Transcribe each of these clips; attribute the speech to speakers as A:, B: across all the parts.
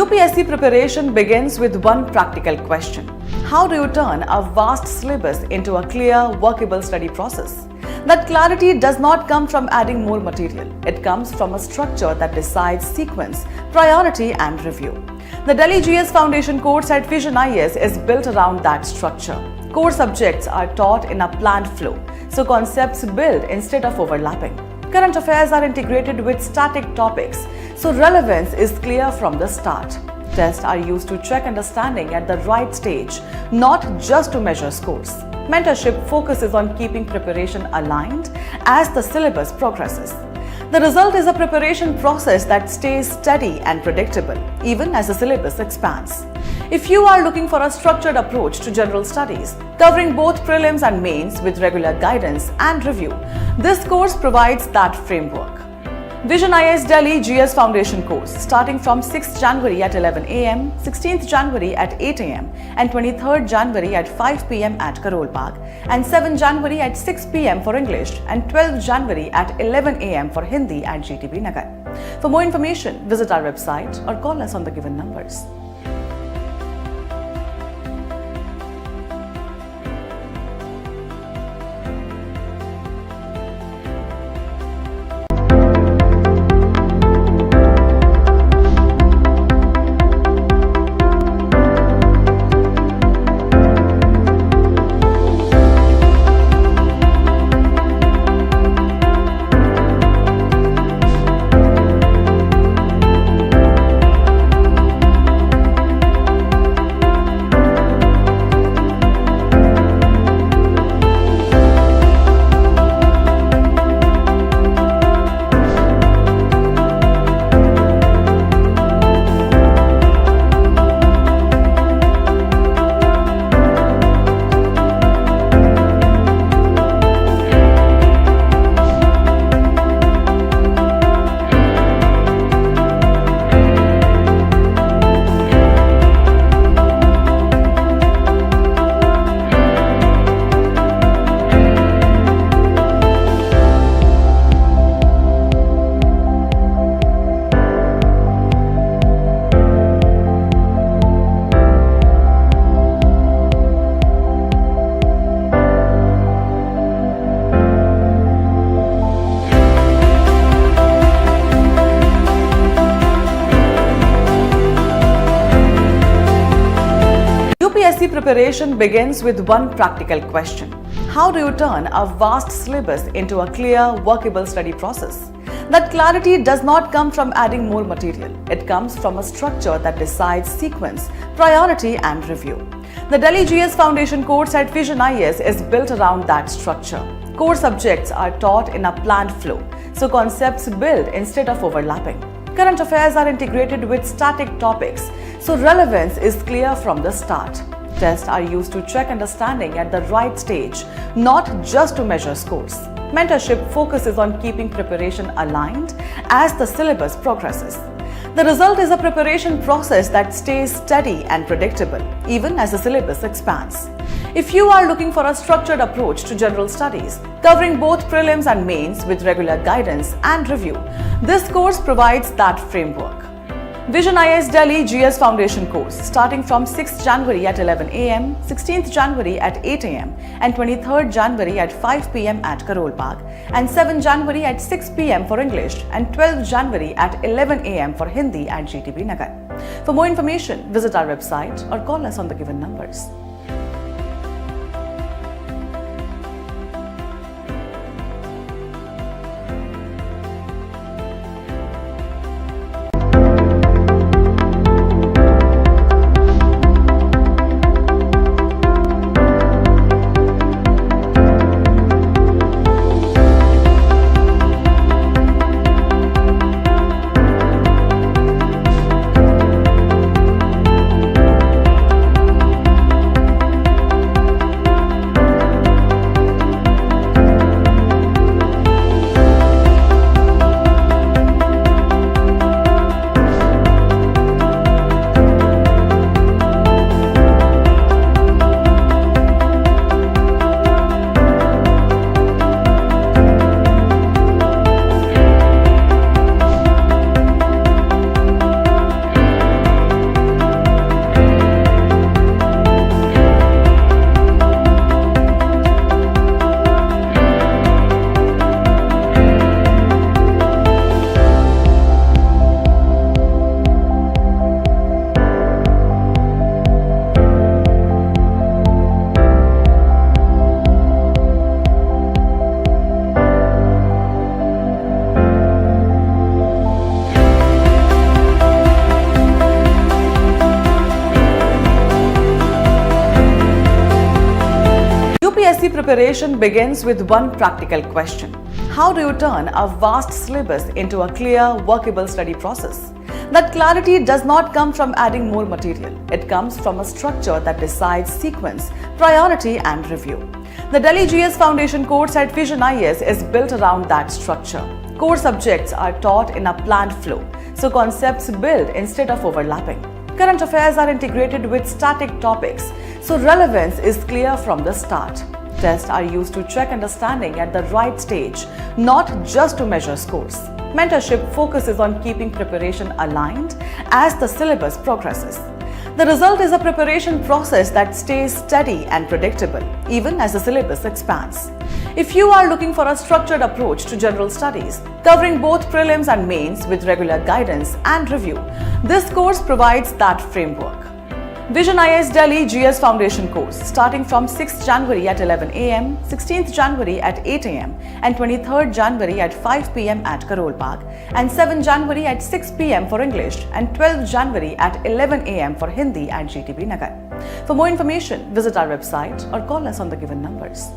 A: UPSC preparation begins with one practical question. How do you turn a vast syllabus into a clear, workable study process? That clarity does not come from adding more material. It comes from a structure that decides sequence, priority and review. The Delhi GS Foundation course at Vision IAS is built around that structure. Core subjects are taught in a planned flow, so concepts build instead of overlapping. Current affairs are integrated with static topics, so relevance is clear from the start. Tests are used to check understanding at the right stage, not just to measure scores. Mentorship focuses on keeping preparation aligned as the syllabus progresses. The result is a preparation process that stays steady and predictable, even as the syllabus expands. If you are looking for a structured approach to general studies, covering both prelims and mains with regular guidance and review, this course provides that framework. Vision IAS Delhi GS Foundation course starting from 6th January at 11 am, 16th January at 8 am and 23rd January at 5 pm at Karol, Bagh and 7th January at 6 pm for English and 12th January at 11 am for Hindi at GTB Nagar. For more information, visit our website or call us on the given numbers. UPSC preparation begins with one practical question. How do you turn a vast syllabus into a clear, workable study process? That clarity does not come from adding more material. It comes from a structure that decides sequence, priority and review. The Delhi GS Foundation course at Vision IAS is built around that structure. Core subjects are taught in a planned flow, so concepts build instead of overlapping. Current affairs are integrated with static topics, so relevance is clear from the start. Tests are used to check understanding at the right stage, not just to measure scores. Mentorship focuses on keeping preparation aligned as the syllabus progresses. The result is a preparation process that stays steady and predictable, even as the syllabus expands. If you are looking for a structured approach to general studies, covering both prelims and mains with regular guidance and review, this course provides that framework. Vision IAS Delhi GS Foundation course starting from 6th January at 11 am, 16th January at 8 am and 23rd January at 5 pm at Karol, Bagh and 7th January at 6 pm for English and 12th January at 11 am for Hindi at GTB Nagar. For more information, visit our website or call us on the given numbers. UPSC preparation begins with one practical question. How do you turn a vast syllabus into a clear, workable study process? That clarity does not come from adding more material. It comes from a structure that decides sequence, priority and review. The Delhi GS Foundation course at Vision IAS is built around that structure. Core subjects are taught in a planned flow, so concepts build instead of overlapping. Current affairs are integrated with static topics, so relevance is clear from the start. Tests are used to check understanding at the right stage, not just to measure scores. Mentorship focuses on keeping preparation aligned as the syllabus progresses. The result is a preparation process that stays steady and predictable, even as the syllabus expands. If you are looking for a structured approach to general studies, covering both prelims and mains with regular guidance and review, this course provides that framework. Vision IAS Delhi GS Foundation course starting from 6th January at 11 am, 16th January at 8 am and 23rd January at 5 pm at Karol, Bagh and 7th January at 6 pm for English and 12th January at 11 am for Hindi at GTB Nagar. For more information, visit our website or call us on the given numbers.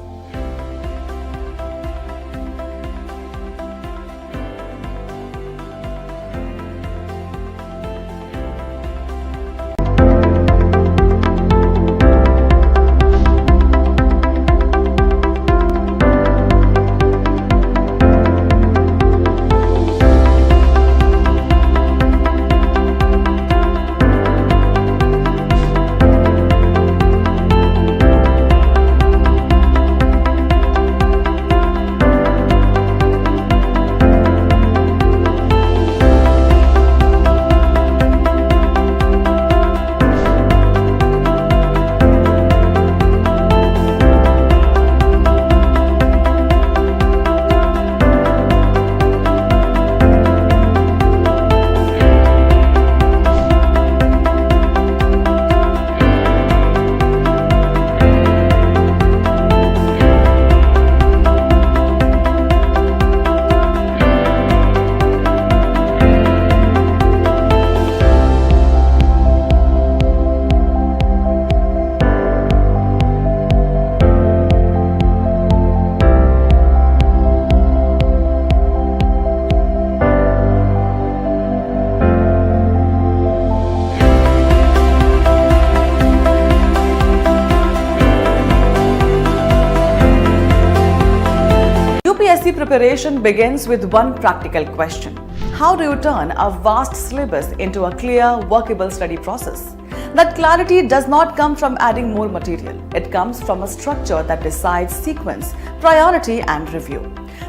A: UPSC preparation begins with one practical question. How do you turn a vast syllabus into a clear, workable study process? That clarity does not come from adding more material. It comes from a structure that decides sequence, priority and review.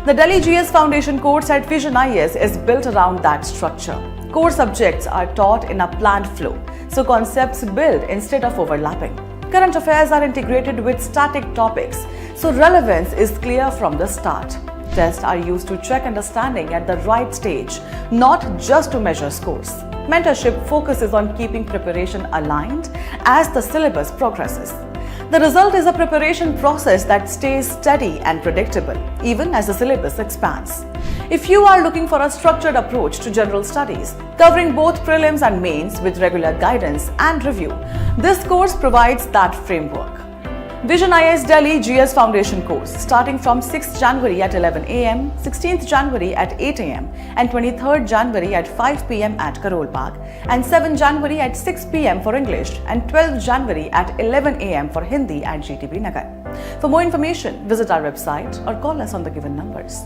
A: The Delhi GS Foundation course at Vision IAS is built around that structure. Core subjects are taught in a planned flow, so concepts build instead of overlapping. Current affairs are integrated with static topics, so relevance is clear from the start. Tests are used to check understanding at the right stage, not just to measure scores. Mentorship focuses on keeping preparation aligned as the syllabus progresses. The result is a preparation process that stays steady and predictable, even as the syllabus expands. If you are looking for a structured approach to general studies, covering both prelims and mains with regular guidance and review, this course provides that framework. Vision IAS Delhi GS Foundation course starting from 6th January at 11 am, 16th January at 8 am and 23rd January at 5 pm at Karol, Bagh and 7th January at 6 pm for English and 12th January at 11 am for Hindi at GTB Nagar. For more information, visit our website or call us on the given numbers.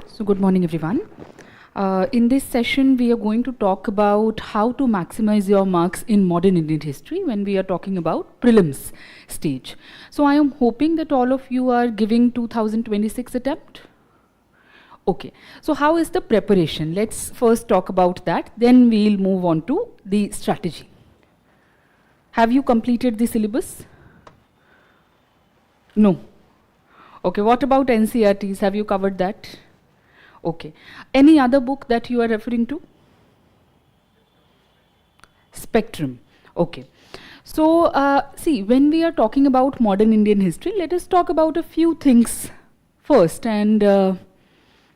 B: So good morning everyone. In this session we are going to talk about how to maximize your marks in modern Indian history when we are talking about prelims stage. So I am hoping that all of you are giving 2026 attempt. Okay, so how is the preparation? Let's first talk about that, then we'll move on to the strategy. Have you completed the syllabus? No. Okay, what about NCRTs? Have you covered that? Okay. Any other book that you are referring to? Spectrum. Okay. So, see, when we are talking about modern Indian history, let us talk about a few things first, and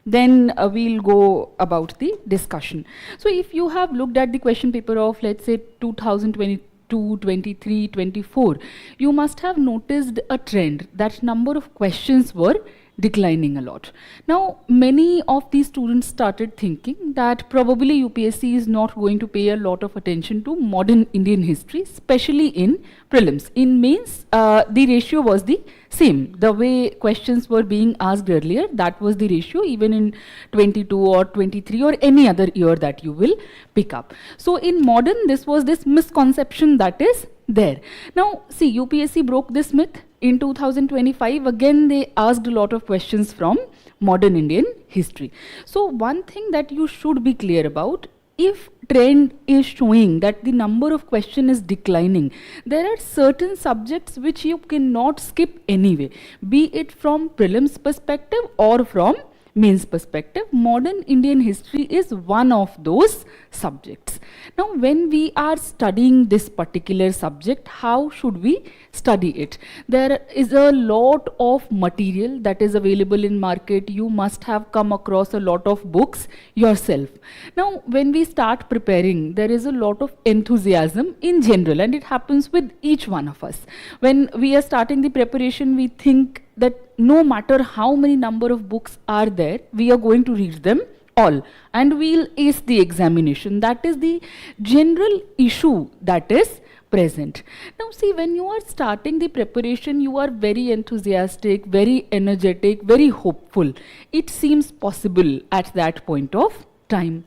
B: then we'll go about the discussion. So if you have looked at the question paper of, let's say, 2022, 23, 24, you must have noticed a trend that number of questions were declining a lot. Now, many of these students started thinking that probably UPSC is not going to pay a lot of attention to modern Indian history, especially in prelims. In mains, the ratio was the same. The way questions were being asked earlier, that was the ratio even in 22 or 23 or any other year that you will pick up. So in modern, this was this misconception that is there. Now, see, UPSC broke this myth. In 2025, again, they asked a lot of questions from modern Indian history. So one thing that you should be clear about, if trend is showing that the number of question is declining, there are certain subjects which you cannot skip anyway, be it from prelims perspective or from mains perspective. Modern Indian history is one of those subjects. Now, when we are studying this particular subject, how should we study it? There is a lot of material that is available in market. You must have come across a lot of books yourself. Now, when we start preparing, there is a lot of enthusiasm in general, and it happens with each one of us. When we are starting the preparation, we think that no matter how many number of books are there, we are going to read them all and we'll ace the examination. That is the general issue that is present. Now see, when you are starting the preparation, you are very enthusiastic, very energetic, very hopeful. It seems possible at that point of time.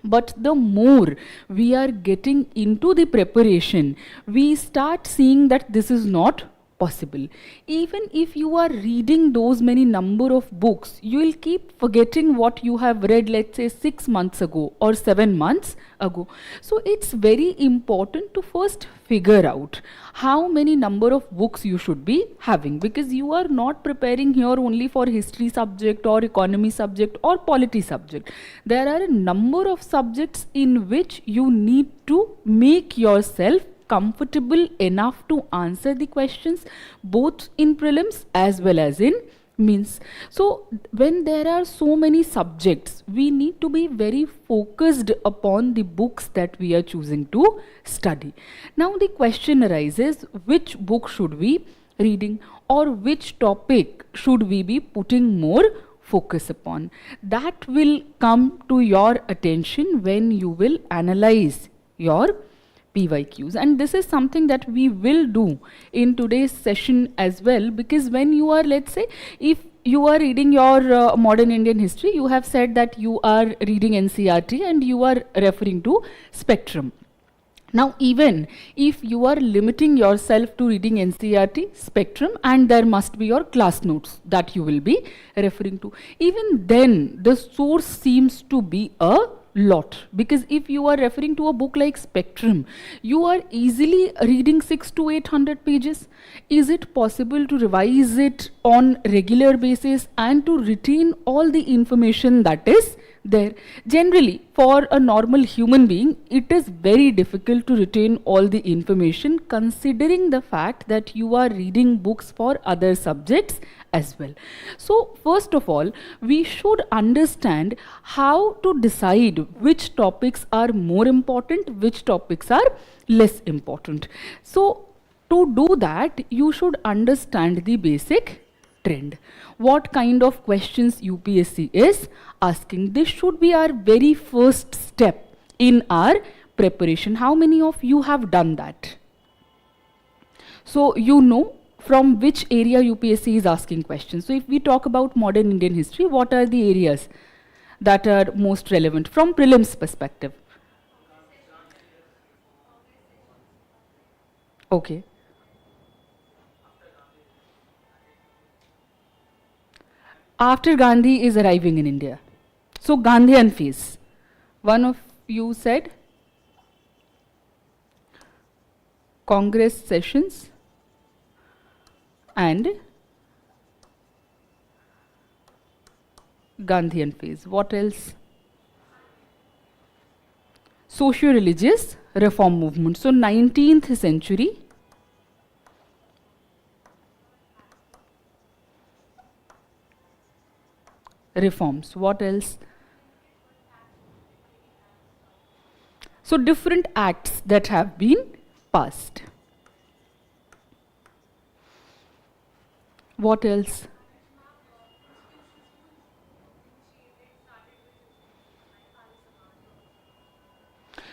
B: But the more we are getting into the preparation, we start seeing that this is not possible. Even if you are reading those many number of books, you will keep forgetting what you have read, let's say 6 months ago or 7 months ago. So it's very important to first figure out how many number of books you should be having, because you are not preparing here only for history subject or economy subject or polity subject. There are a number of subjects in which you need to make yourself comfortable enough to answer the questions both in prelims as well as in mains. So when there are so many subjects, we need to be very focused upon the books that we are choosing to study. Now the question arises, which book should we reading, or which topic should we be putting more focus upon? That will come to your attention when you will analyze your PYQs, and this is something that we will do in today's session as well, because when you are, let's say, if you are reading your modern Indian history, you have said that you are reading NCRT and you are referring to Spectrum. Now, even if you are limiting yourself to reading NCRT, Spectrum, and there must be your class notes that you will be referring to, even then the source seems to be a lot, because if you are referring to a book like Spectrum, you are easily reading 600 to 800 pages. Is it possible to revise it on regular basis and to retain all the information that is there? Generally, for a normal human being, it is very difficult to retain all the information, considering the fact that you are reading books for other subjects as well. So first of all, we should understand how to decide which topics are more important, which topics are less important. So to do that, you should understand the basic trend. What kind of questions UPSC is asking? This should be our very first step in our preparation. How many of you have done that? So you know from which area UPSC is asking questions. So if we talk about modern Indian history, what are the areas that are most relevant from prelims perspective? Okay. after Gandhi is arriving in India. So Gandhian phase. One of you said Congress sessions and Gandhian phase. What else? Socio-religious reform movement. So 19th century reforms. What else? So different acts that have been passed. What else?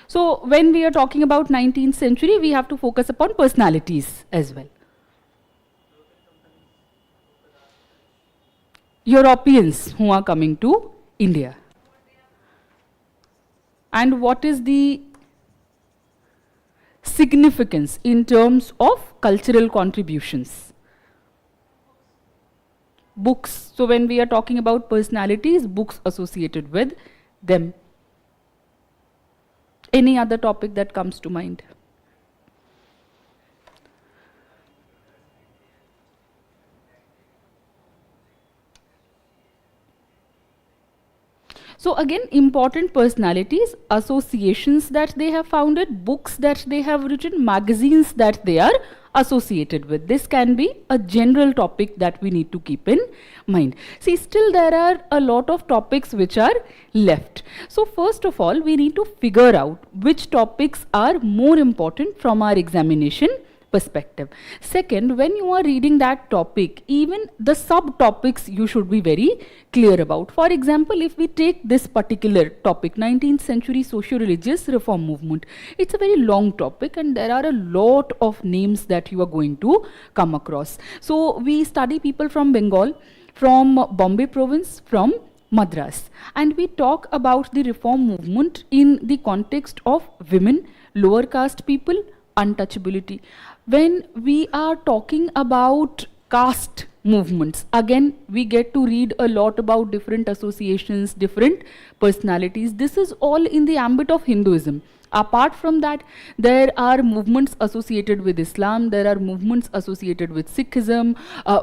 B: So when we are talking about 19th century, we have to focus upon personalities as well. Europeans who are coming to India. And what is the significance in terms of cultural contributions? Books. So when we are talking about personalities, books associated with them. Any other topic that comes to mind? So again, important personalities, associations that they have founded, books that they have written, magazines that they are associated with. This can be a general topic that we need to keep in mind. See, still there are a lot of topics which are left. So first of all, we need to figure out which topics are more important from our examination perspective. Second, when you are reading that topic, even the subtopics you should be very clear about. For example, if we take this particular topic, 19th century socio-religious reform movement, it's a very long topic and there are a lot of names that you are going to come across. So we study people from Bengal, from Bombay province, from Madras, and we talk about the reform movement in the context of women, lower caste people, untouchability. When we are talking about caste movements, again we get to read a lot about different associations, different personalities. This is all in the ambit of Hinduism. Apart from that, there are movements associated with Islam, there are movements associated with Sikhism,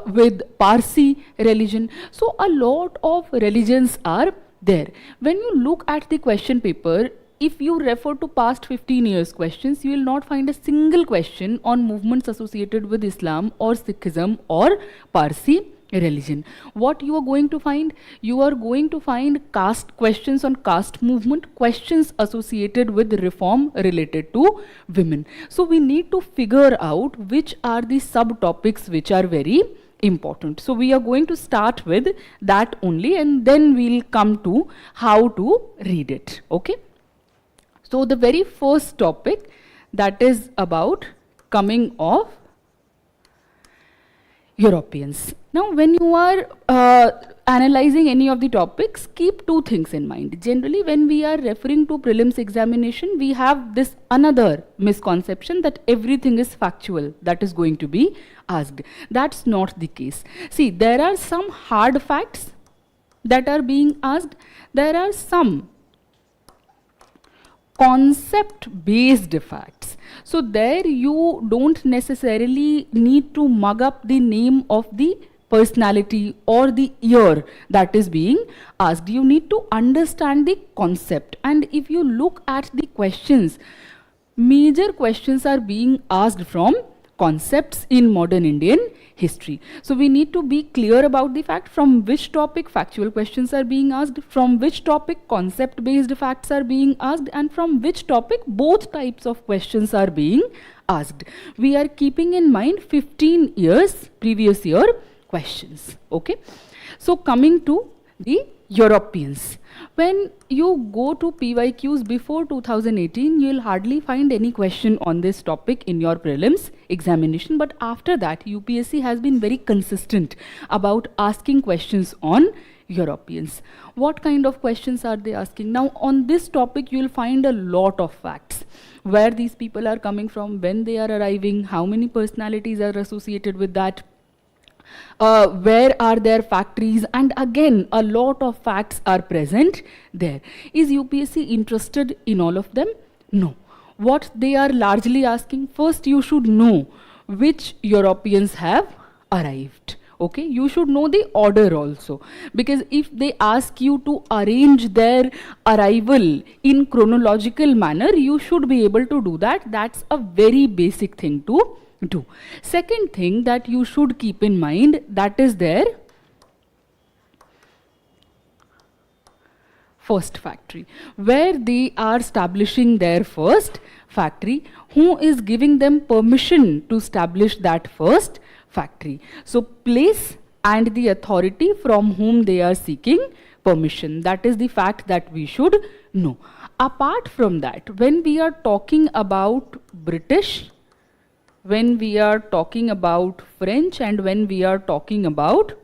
B: with Parsi religion. So a lot of religions are there. When you look at the question paper, if you refer to past 15 years questions, you will not find a single question on movements associated with Islam or Sikhism or Parsi religion. What you are going to find? You are going to find caste questions on caste movement, questions associated with reform related to women. So we need to figure out which are the subtopics which are very important. So we are going to start with that only and then we'll come to how to read it. Okay? So the very first topic, that is about coming of Europeans. Now when you are analyzing any of the topics, keep two things in mind. Generally when we are referring to prelims examination, we have this another misconception that everything is factual that is going to be asked. That's not the case. See, there are some hard facts that are being asked. There are some concept-based facts. So there you don't necessarily need to mug up the name of the personality or the year that is being asked. You need to understand the concept. And if you look at the questions, major questions are being asked from concepts in modern Indian history. So we need to be clear about the fact from which topic factual questions are being asked, from which topic concept based facts are being asked, and from which topic both types of questions are being asked. We are keeping in mind 15 years previous year questions. Okay, so coming to the Europeans. When you go to PYQs before 2018, you will hardly find any question on this topic in your prelims examination. But after that, UPSC has been very consistent about asking questions on Europeans. What kind of questions are they asking? Now, on this topic, you will find a lot of facts. Where these people are coming from, when they are arriving, how many personalities are associated with that, Where are their factories? And again, a lot of facts are present there. Is UPSC interested in all of them? No. What they are largely asking, first you should know which Europeans have arrived. Okay, you should know the order also, because if they ask you to arrange their arrival in chronological manner, you should be able to do that. That's a very basic thing to do. Second thing that you should keep in mind, that is their first factory, where they are establishing their first factory. Who is giving them permission to establish that first factory? So place and the authority from whom they are seeking permission. That is the fact that we should know. Apart from that, when we are talking about British, when we are talking about French, and when we are talking about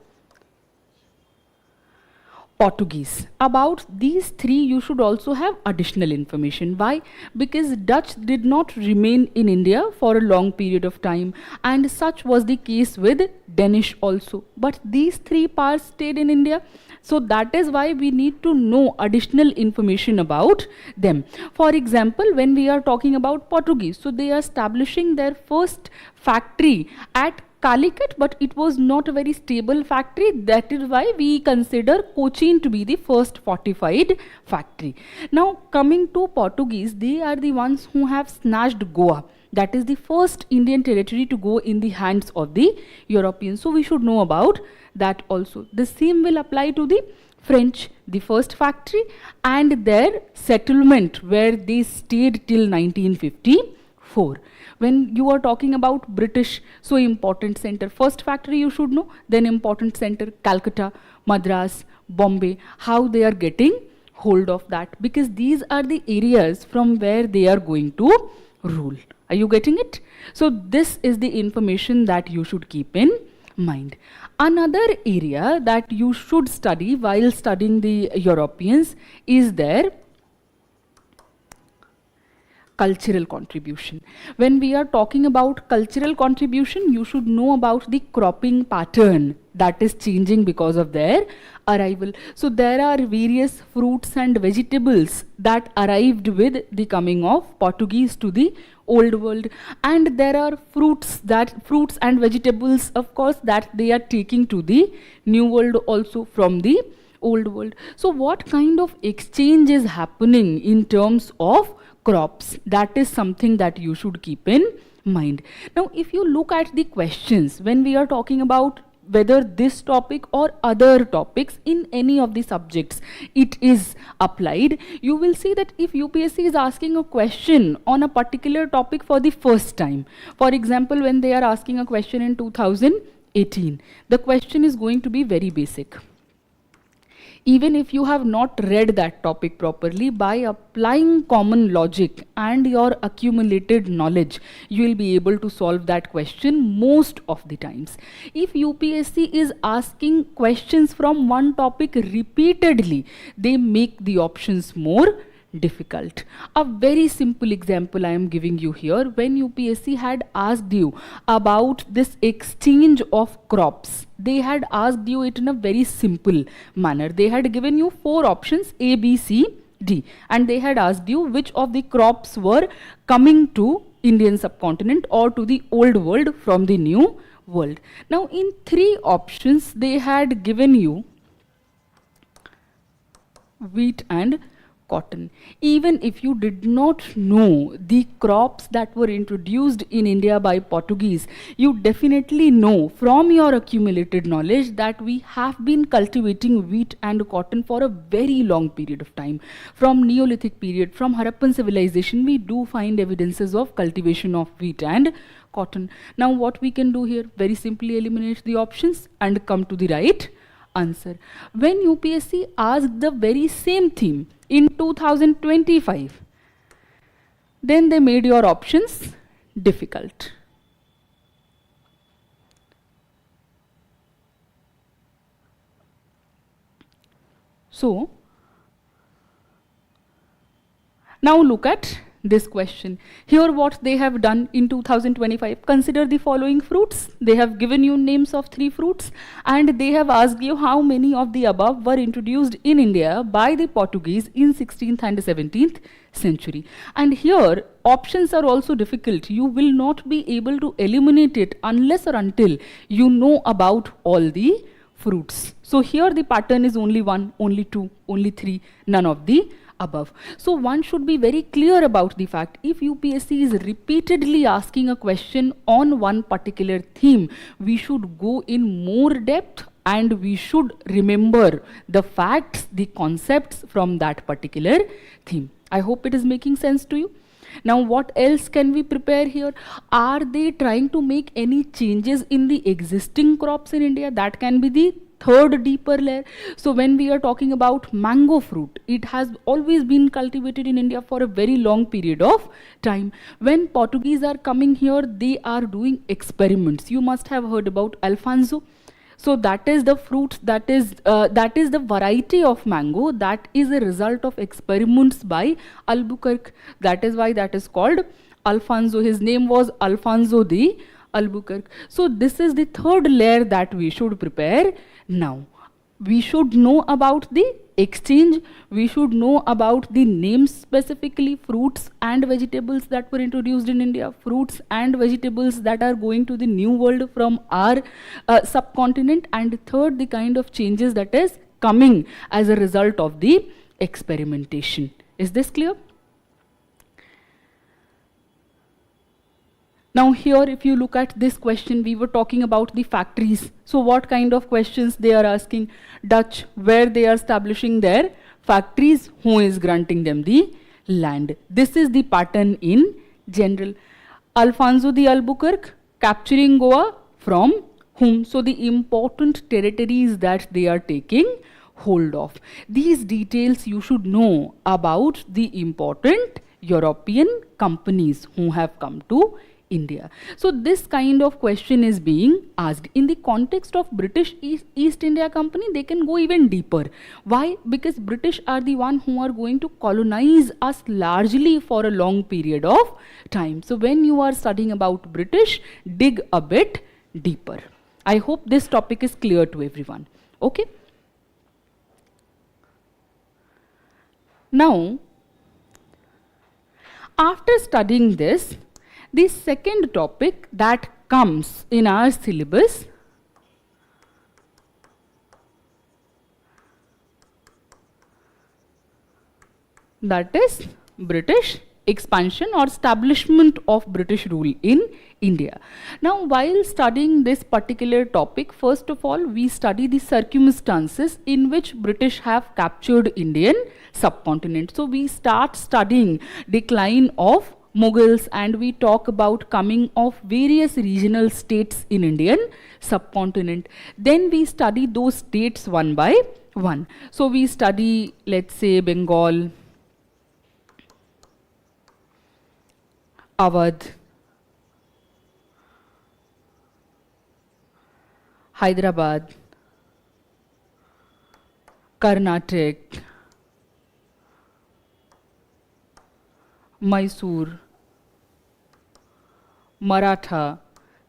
B: Portuguese, about these three you should also have additional information. Why? Because Dutch did not remain in India for a long period of time, and such was the case with Danish also. But these three powers stayed in India. So that is why we need to know additional information about them. For example, when we are talking about Portuguese, so they are establishing their first factory at Calicut, but it was not a very stable factory. That is why we consider Cochin to be the first fortified factory. Now coming to Portuguese, they are the ones who have snatched Goa. That is the first Indian territory to go in the hands of the Europeans. So we should know about that also. The same will apply to the French, the first factory, and their settlement where they stayed till 1954. When you are talking about British, so important center, first factory you should know, then important center, Calcutta, Madras, Bombay, how they are getting hold of that, because these are the areas from where they are going to rule. Are you getting it? So this is the information that you should keep in mind. Another area that you should study while studying the Europeans is their cultural contribution. When we are talking about cultural contribution, you should know about the cropping pattern that is changing because of their arrival. So there are various fruits and vegetables that arrived with the coming of Portuguese to the old world, and there are fruits and vegetables, of course, that they are taking to the new world also from the old world. So what kind of exchange is happening in terms of crops? That is something that you should keep in mind. Now if you look at the questions, when we are talking about whether this topic or other topics in any of the subjects it is applied, you will see that if UPSC is asking a question on a particular topic for the first time, for example when they are asking a question in 2018, the question is going to be very basic. Even if you have not read that topic properly, by applying common logic and your accumulated knowledge, you will be able to solve that question most of the times. If UPSC is asking questions from one topic repeatedly, they make the options more difficult. A very simple example I am giving you here. When UPSC had asked you about this exchange of crops, they had asked you it in a very simple manner. They had given you 4 options, A, B, C, D, and they had asked you which of the crops were coming to Indian subcontinent or to the old world from the new world. Now in 3 options they had given you wheat and cotton. Even if you did not know the crops that were introduced in India by Portuguese, you definitely know from your accumulated knowledge that we have been cultivating wheat and cotton for a very long period of time. From Neolithic period, from Harappan civilization, we do find evidences of cultivation of wheat and cotton. Now what we can do here, very simply eliminate the options and come to the right answer. When UPSC asked the very same theme in 2025, then they made your options difficult. So now look at this question. Here what they have done in 2025, consider the following fruits. They have given you names of 3 fruits and they have asked you how many of the above were introduced in India by the Portuguese in 16th and 17th century. And here options are also difficult. You will not be able to eliminate it unless or until you know about all the fruits. So here the pattern is only 1, only 2, only 3, none of the above. So one should be very clear about the fact, if UPSC is repeatedly asking a question on one particular theme, we should go in more depth and we should remember the facts, the concepts from that particular theme. I hope it is making sense to you. Now what else can we prepare here? Are they trying to make any changes in the existing crops in India? That can be the third deeper layer. So when we are talking about mango fruit, it has always been cultivated in India for a very long period of time. When Portuguese are coming here, they are doing experiments. You must have heard about Alfonso. So that is the fruit, that is the variety of mango that is a result of experiments by Albuquerque. That is why that is called Alfonso. His name was Alfonso de Albuquerque. So this is the third layer that we should prepare now. We should know about the exchange. We should know about the names, specifically fruits and vegetables that were introduced in India, fruits and vegetables that are going to the new world from our subcontinent, and third, the kind of changes that is coming as a result of the experimentation. Is this clear? Now here, if you look at this question, we were talking about the factories. So what kind of questions they are asking? Dutch, where they are establishing their factories, who is granting them the land? This is the pattern in general. Alfonso de Albuquerque capturing Goa from whom? So the important territories that they are taking hold of. These details you should know about the important European companies who have come to India. So this kind of question is being asked. In the context of British East India Company, they can go even deeper. Why? Because British are the one who are going to colonize us largely for a long period of time. So when you are studying about British, dig a bit deeper. I hope this topic is clear to everyone. Okay? Now, after studying this, the second topic that comes in our syllabus that is British expansion or establishment of British rule in India. Now while studying this particular topic, first of all we study the circumstances in which British have captured Indian subcontinent. So we start studying decline of Mughals and we talk about coming of various regional states in Indian subcontinent. Then we study those states one by one. So we study, let's say, Bengal, Awadh, Hyderabad, Karnataka, Mysore, Maratha,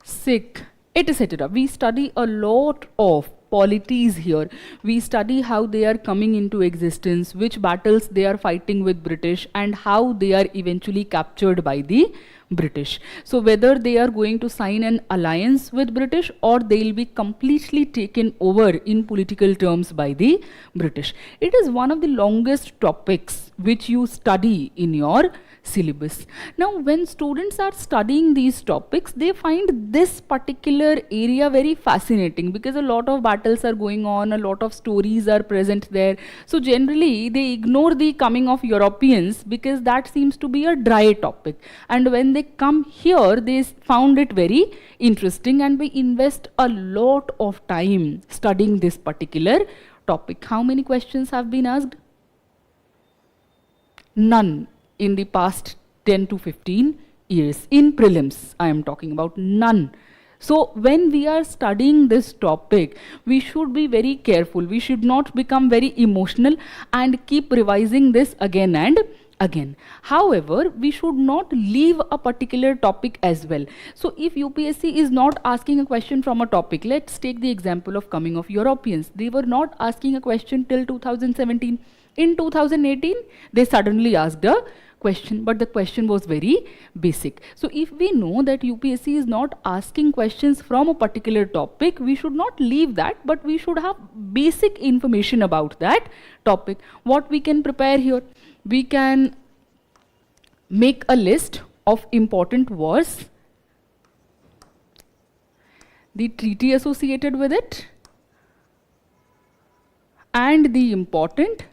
B: Sikh, etc. We study a lot of polities here. We study how they are coming into existence, which battles they are fighting with British, and how they are eventually captured by the British. So whether they are going to sign an alliance with British or they will be completely taken over in political terms by the British. It is one of the longest topics which you study in your syllabus. Now when students are studying these topics, they find this particular area very fascinating because a lot of battles are going on, a lot of stories are present there. So generally they ignore the coming of Europeans because that seems to be a dry topic, and when they come here they found it very interesting, and we invest a lot of time studying this particular topic. How many questions have been asked? None in the past 10 to 15 years. In prelims, I am talking about none. So when we are studying this topic, we should be very careful. We should not become very emotional and keep revising this again and again. However, we should not leave a particular topic as well. So if UPSC is not asking a question from a topic, let's take the example of coming of Europeans. They were not asking a question till 2017. In 2018, they suddenly asked a question, but the question was very basic. So if we know that UPSC is not asking questions from a particular topic, we should not leave that, but we should have basic information about that topic. What we can prepare here? We can make a list of important wars, the treaty associated with it, and the important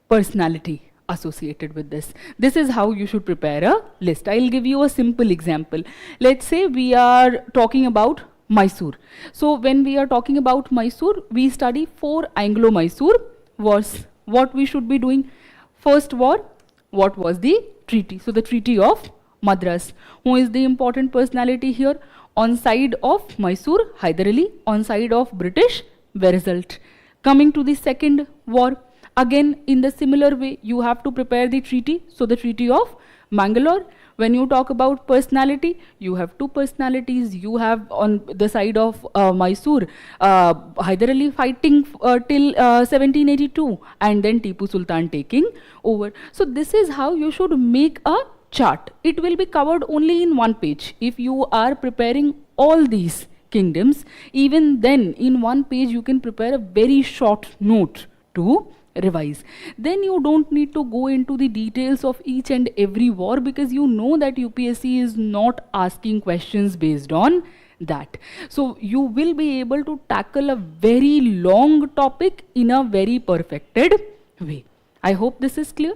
B: personality associated with this. This is how you should prepare a list. I'll give you a simple example. Let's say we are talking about Mysore. So when we are talking about Mysore, we study 4 Anglo-Mysore wars. What we should be doing? First war, what was the treaty? So the Treaty of Madras. Who is the important personality here? On side of Mysore, Hyder Ali. On side of British, Verizalt. Coming to the second war, again in the similar way, you have to prepare the treaty. So the Treaty of Mangalore. When you talk about personality, you have 2 personalities. You have on the side of Mysore, Hyder Ali fighting till 1782, and then Tipu Sultan taking over. So this is how you should make a chart. It will be covered only in 1 page. If you are preparing all these kingdoms, even then in 1 page you can prepare a very short note to revise. Then you don't need to go into the details of each and every war, because you know that UPSC is not asking questions based on that. So you will be able to tackle a very long topic in a very perfected way. I hope this is clear.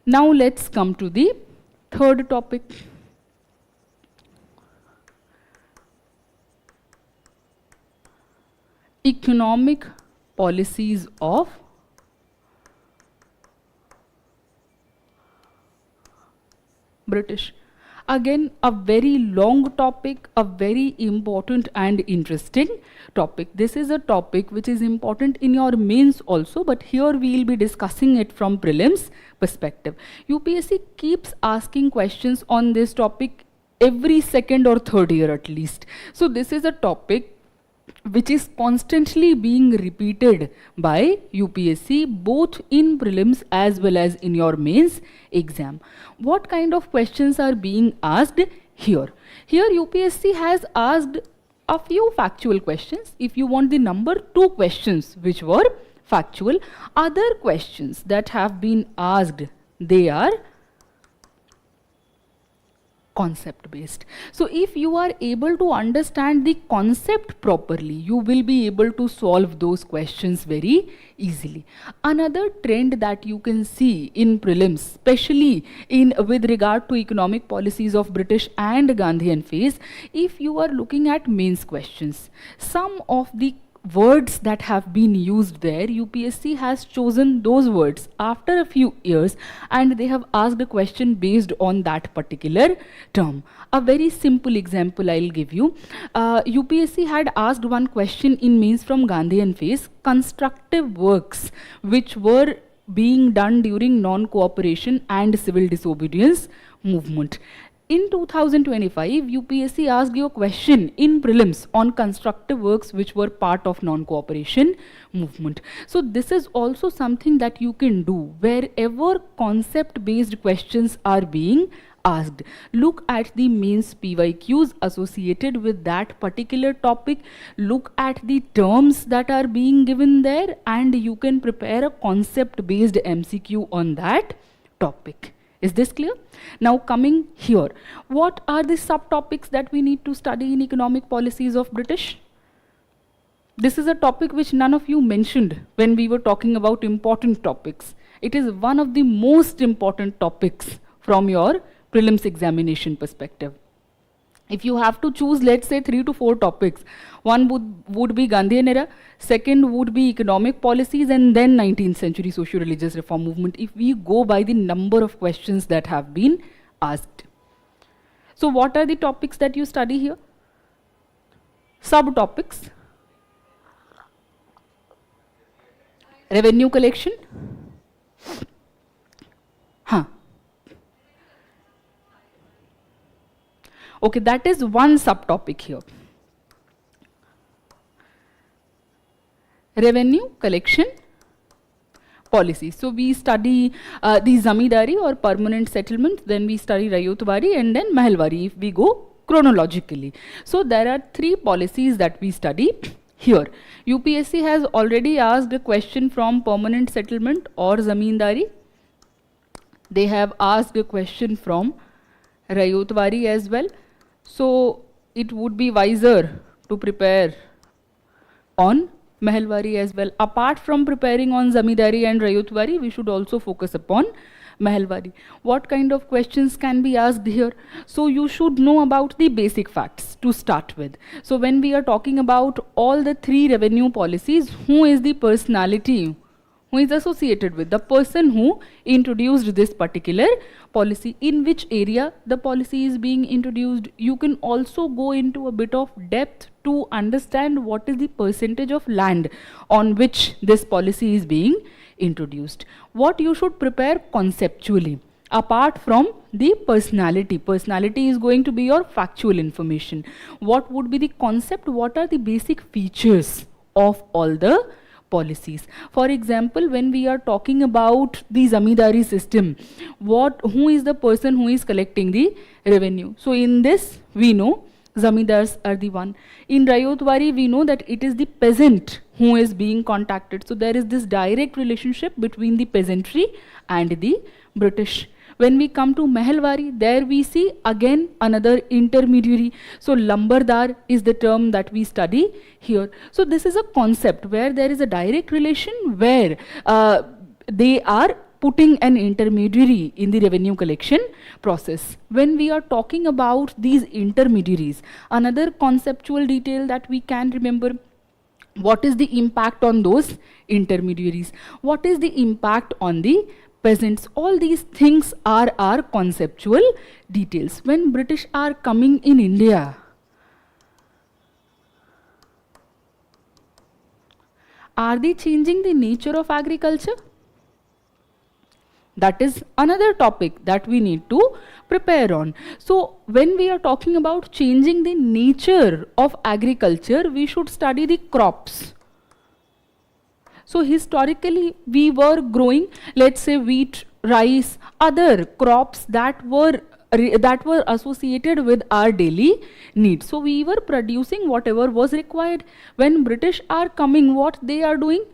B: Now let's come to the third topic. Economic policies of British. Again, a very long topic, a very important and interesting topic. This is a topic which is important in your mains also, but here we will be discussing it from prelims perspective. UPSC keeps asking questions on this topic every second or third year at least. So this is a topic which is constantly being repeated by UPSC both in prelims as well as in your mains exam. What kind of questions are being asked here? Here UPSC has asked a few factual questions. If you want the number, 2 questions which were factual. Other questions that have been asked, they are concept based. So if you are able to understand the concept properly, you will be able to solve those questions very easily. Another trend that you can see in prelims, especially in with regard to economic policies of British and Gandhian phase, if you are looking at mains questions, some of the words that have been used there, UPSC has chosen those words after a few years and they have asked a question based on that particular term. A very simple example I'll give you. UPSC had asked one question in mains from Gandhian phase, constructive works which were being done during non-cooperation and civil disobedience movement. In 2025, UPSC asked you a question in prelims on constructive works which were part of non-cooperation movement. So this is also something that you can do wherever concept-based questions are being asked. Look at the mains PYQs associated with that particular topic. Look at the terms that are being given there and you can prepare a concept-based MCQ on that topic. Is this clear? Now coming here, what are the subtopics that we need to study in economic policies of British? This is a topic which none of you mentioned when we were talking about important topics. It is one of the most important topics from your prelims examination perspective. If you have to choose, let's say 3 to 4 topics, one would be Gandhian era, second would be economic policies, and then 19th century socio-religious reform movement, if we go by the number of questions that have been asked. So what are the topics that you study here? Subtopics. Revenue collection, Huh. Okay, that is one subtopic here. Revenue collection policy. So we study the zamindari or permanent settlement, then we study rayotwari and then mahalwari if we go chronologically. So there are three policies that we study here. UPSC has already asked a question from permanent settlement or zamindari. They have asked a question from rayotwari as well. So it would be wiser to prepare on mahalwari as well. Apart from preparing on zamindari and rayotwari, we should also focus upon mahalwari. What kind of questions can be asked here? So you should know about the basic facts to start with. So when we are talking about all the three revenue policies, who is the personality who is associated with the person who introduced this particular policy, in which area the policy is being introduced? You can also go into a bit of depth to understand what is the percentage of land on which this policy is being introduced. What you should prepare conceptually, apart from the personality. Personality is going to be your factual information. What would be the concept? What are the basic features of all the policies? For example, when we are talking about the zamindari system, who is the person who is collecting the revenue? So in this we know zamindars are the one. In rayotwari we know that it is the peasant who is being contacted. So there is this direct relationship between the peasantry and the British. When we come to mahalwari, there we see again another intermediary. So lambardar is the term that we study here. So this is a concept where there is a direct relation, where they are putting an intermediary in the revenue collection process. When we are talking about these intermediaries, another conceptual detail that we can remember, what is the impact on those intermediaries? What is the impact on the peasants? All these things are our conceptual details. When British are coming in India, are they changing the nature of agriculture? That is another topic that we need to prepare on. So when we are talking about changing the nature of agriculture, we should study the crops. So historically we were growing, let's say, wheat, rice, other crops that were associated with our daily needs. So we were producing whatever was required. When British are coming, what they are doing?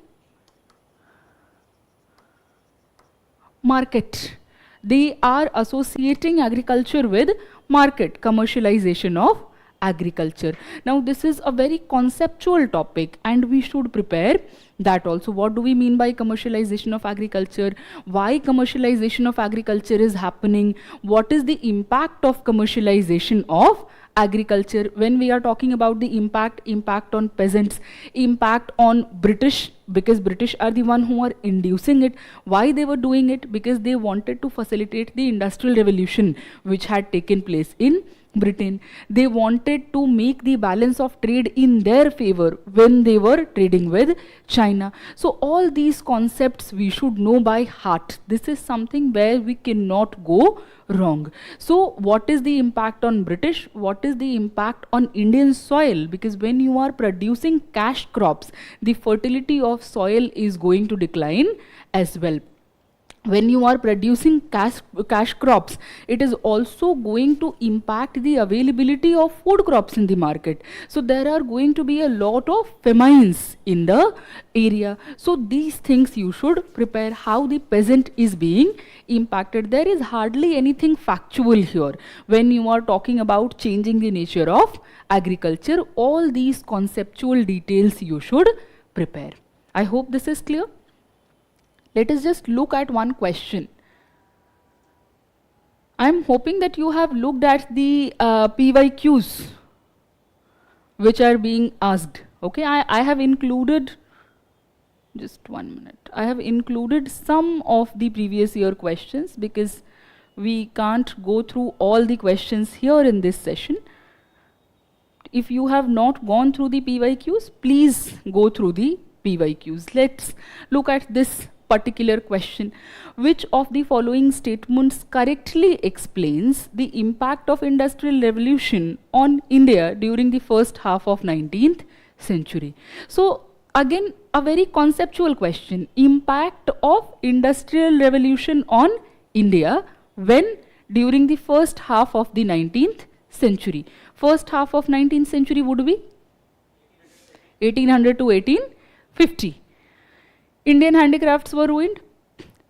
B: Market. They are associating agriculture with market, commercialization of agriculture. Now this is a very conceptual topic and we should prepare that also. What do we mean by commercialization of agriculture? Why commercialization of agriculture is happening? What is the impact of commercialization of agriculture? When we are talking about the impact on peasants, impact on British, because British are the one who are inducing it. Why they were doing it? Because they wanted to facilitate the industrial revolution which had taken place in Britain. They wanted to make the balance of trade in their favor when they were trading with China. So all these concepts we should know by heart. This is something where we cannot go wrong. So what is the impact on British? What is the impact on Indian soil? Because when you are producing cash crops, the fertility of soil is going to decline as well. When you are producing cash crops, it is also going to impact the availability of food crops in the market. So there are going to be a lot of famines in the area. So these things you should prepare, how the peasant is being impacted. There is hardly anything factual here. When you are talking about changing the nature of agriculture, all these conceptual details you should prepare. I hope this is clear. Let us just look at one question. I am hoping that you have looked at the PYQs which are being asked. Okay, I have included, just 1 minute, I have included some of the previous year questions because we can't go through all the questions here in this session. If you have not gone through the PYQs, please go through the PYQs. Let's look at this particular question. Which of the following statements correctly explains the impact of industrial revolution on India during the first half of 19th century? So again, a very conceptual question. Impact of industrial revolution on India when during the first half of the 19th century. First half of 19th century would be 1800 to 1850. Indian handicrafts were ruined.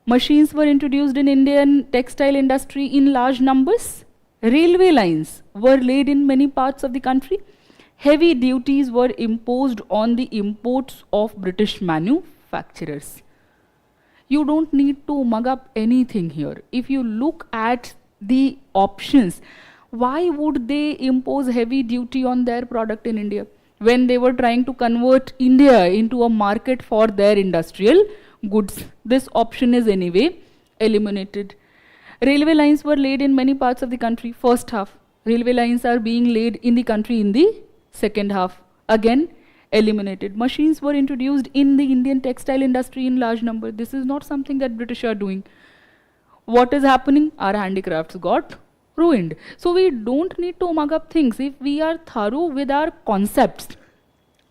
B: Machines were introduced in Indian textile industry in large numbers. Railway lines were laid in many parts of the country. Heavy duties were imposed on the imports of British manufacturers. You don't need to mug up anything here. If you look at the options, why would they impose heavy duty on their product in India when they were trying to convert India into a market for their industrial goods? This option is anyway eliminated. Railway lines were laid in many parts of the country. First half. Railway lines are being laid in the country in the second half. Again, eliminated. Machines were introduced in the Indian textile industry in large number. This is not something that British are doing. What is happening? Our handicrafts got ruined. So we don't need to mug up things. If we are thorough with our concepts,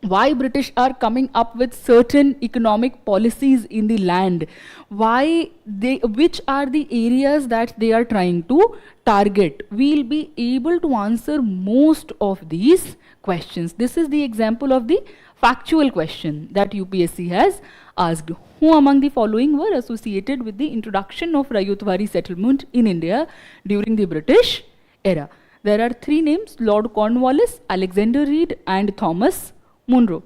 B: why British are coming up with certain economic policies in the land, which are the areas that they are trying to target, we'll be able to answer most of these questions. This is the example of the factual question that UPSC has asked. Who among the following were associated with the introduction of Rayutwari settlement in India during the British era? There are three names: Lord Cornwallis, Alexander Reed, and Thomas Munro.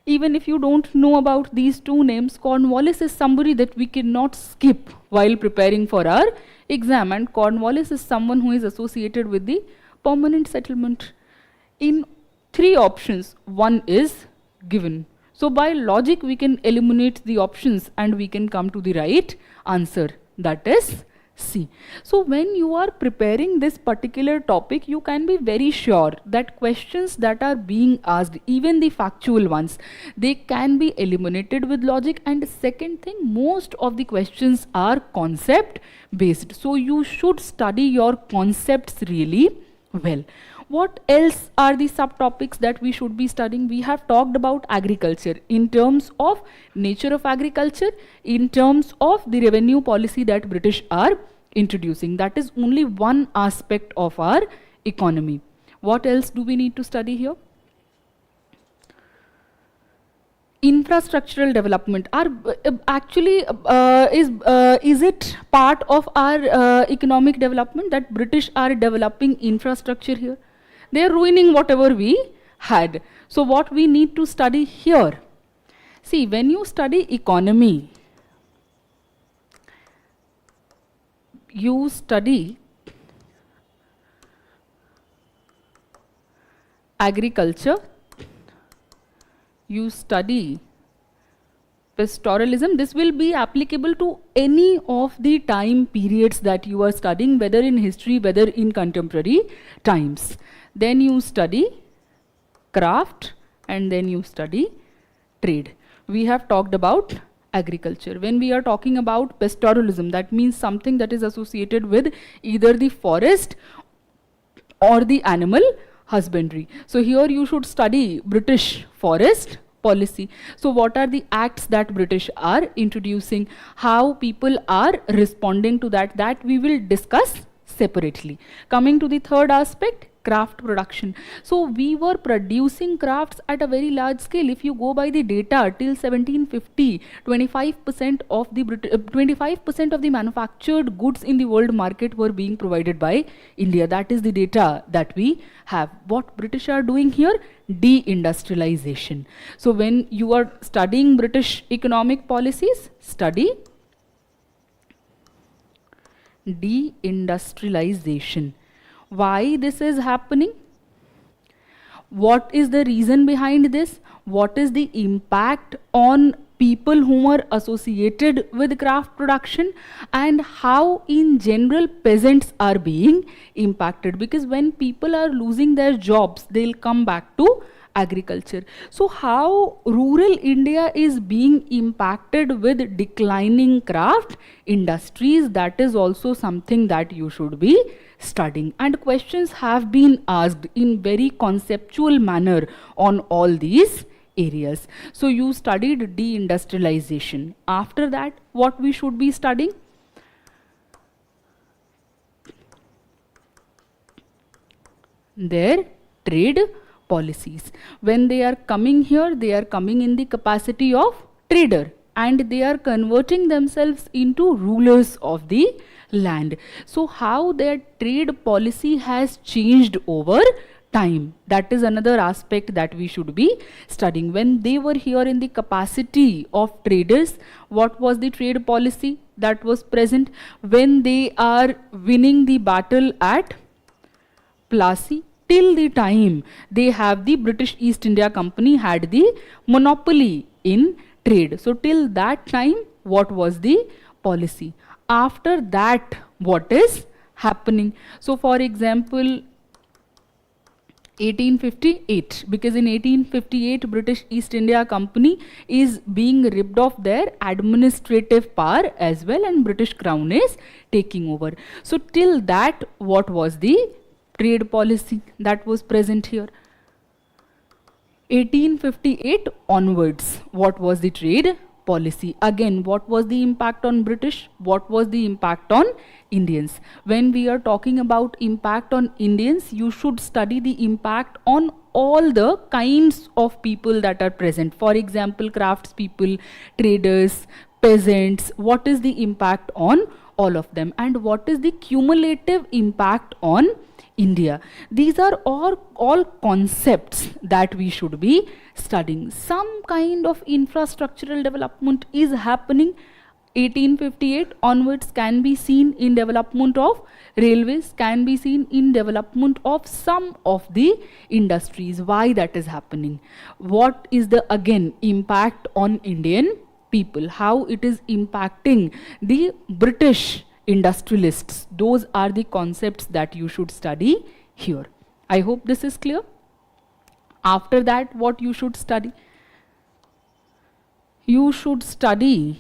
B: Even if you don't know about these two names, Cornwallis is somebody that we cannot skip while preparing for our exam, and Cornwallis is someone who is associated with the permanent settlement. In three options, one is given. So by logic, we can eliminate the options and we can come to the right answer, that is C. So when you are preparing this particular topic, you can be very sure that questions that are being asked, even the factual ones, they can be eliminated with logic. And second thing, most of the questions are concept based. So you should study your concepts really well. What else are the subtopics that we should be studying? We have talked about agriculture in terms of nature of agriculture, in terms of the revenue policy that British are introducing. That is only one aspect of our economy. What else do we need to study here? Infrastructural development are is it part of our economic development that British are developing infrastructure here? They are ruining whatever we had. So what we need to study here? See, when you study economy, you study agriculture, you study pastoralism. This will be applicable to any of the time periods that you are studying, whether in history, whether in contemporary times. Then you study craft, and then you study trade. We have talked about agriculture. When we are talking about pastoralism, that means something that is associated with either the forest or the animal husbandry. So here you should study British forest policy. So what are the acts that British are introducing? How people are responding to that? That we will discuss separately. Coming to the third aspect, craft production. So we were producing crafts at a very large scale. If you go by the data till 1750, 25% of the manufactured goods in the world market were being provided by India. That is the data that we have. What British are doing here? Deindustrialization. So when you are studying British economic policies, study deindustrialization. Why this is happening? What is the reason behind this? What is the impact on people who are associated with craft production, and how in general peasants are being impacted? Because when people are losing their jobs, they'll come back to agriculture. So how rural India is being impacted with declining craft industries, that is also something that you should be studying. And questions have been asked in very conceptual manner on all these areas. So you studied deindustrialization. After that, what we should be studying? Their trade policies. When they are coming here, they are coming in the capacity of trader, and they are converting themselves into rulers of the land. So how their trade policy has changed over time, that is another aspect that we should be studying. When they were here in the capacity of traders, what was the trade policy that was present? When they are winning the battle at Plassey, till the time they have the British East India Company had the monopoly in trade. So till that time, what was the policy? After that, what is happening? So for example, 1858, because in 1858 British East India Company is being ripped of their administrative power as well, and British Crown is taking over. So till that, what was the trade policy that was present here? 1858 onwards, what was the trade policy? Again, what was the impact on British? What was the impact on Indians? When we are talking about impact on Indians, you should study the impact on all the kinds of people that are present. For example, craftspeople, traders, peasants. What is the impact on all of them, and what is the cumulative impact on India? These are all concepts that we should be studying. Some kind of infrastructural development is happening. 1858 onwards can be seen in development of railways, can be seen in development of some of the industries. Why that is happening? What is the, again, impact on Indian people? How it is impacting the British industrialists? Those are the concepts that you should study here. I hope this is clear. After that, what you should study? You should study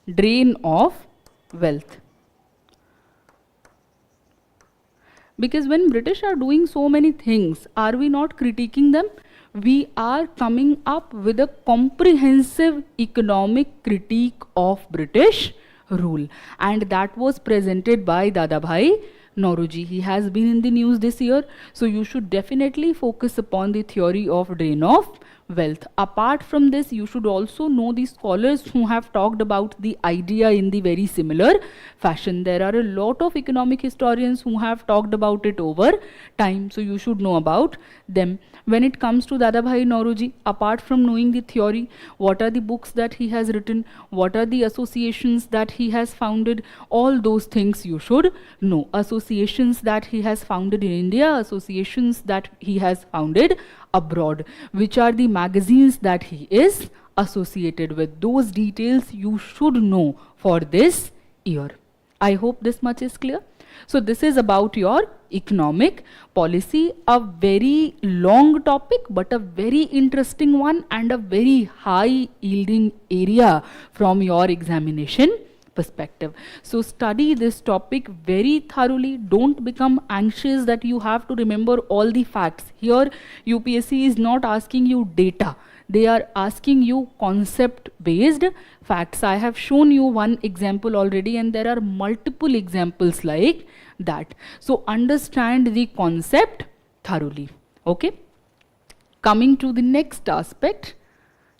B: drain of wealth. Because when British are doing so many things, are we not critiquing them? We are coming up with a comprehensive economic critique of British rule, and that was presented by Dadabhai Nauroji. He has been in the news this year, so you should definitely focus upon the theory of drain of wealth. Apart from this, you should also know the scholars who have talked about the idea in the very similar fashion. There are a lot of economic historians who have talked about it over time, so you should know about them. When it comes to Dadabhai Nauroji, apart from knowing the theory, what are the books that he has written, what are the associations that he has founded, all those things you should know. Associations that he has founded in India, associations that he has founded abroad, which are the magazines that he is associated with. Those details you should know for this year. I hope this much is clear. So this is about your economic policy, a very long topic but a very interesting one and a very high yielding area from your examination perspective. So study this topic very thoroughly. Don't become anxious that you have to remember all the facts. Here UPSC is not asking you data. They are asking you concept based facts. I have shown you one example already, and there are multiple examples like that. So understand the concept thoroughly. Okay. Coming to the next aspect,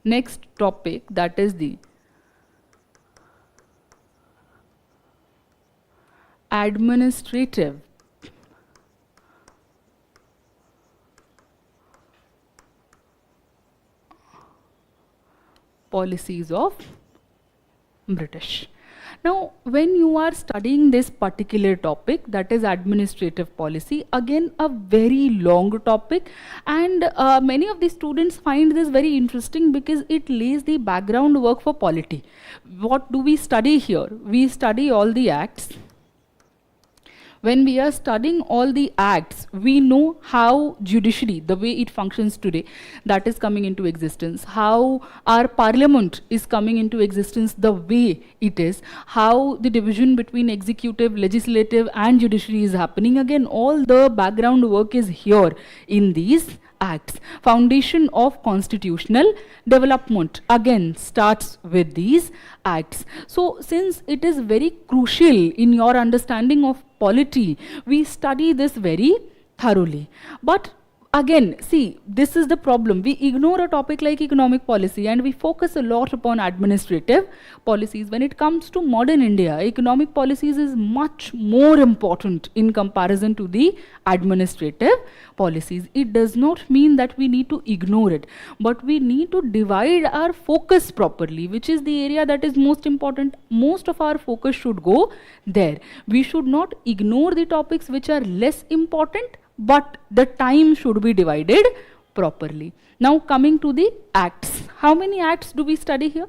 B: next topic, that is the administrative policies of British. Now, when you are studying this particular topic, that is administrative policy, again a very long topic, and many of the students find this very interesting because it lays the background work for polity. What do we study here? We study all the acts, when we are studying all the acts, we know how judiciary, the way it functions today, that is coming into existence, how our parliament is coming into existence the way it is, how the division between executive, legislative and judiciary is happening. Again, all the background work is here in these acts. Foundation of constitutional development again starts with these acts. So since it is very crucial in your understanding of polity, we study this very thoroughly. But again, see, this is the problem. We ignore a topic like economic policy and we focus a lot upon administrative policies. When it comes to modern India, economic policies is much more important in comparison to the administrative policies. It does not mean that we need to ignore it, but we need to divide our focus properly, which is the area that is most important. Most of our focus should go there. We should not ignore the topics which are less important, but the time should be divided properly. Now coming to the acts. How many acts do we study here?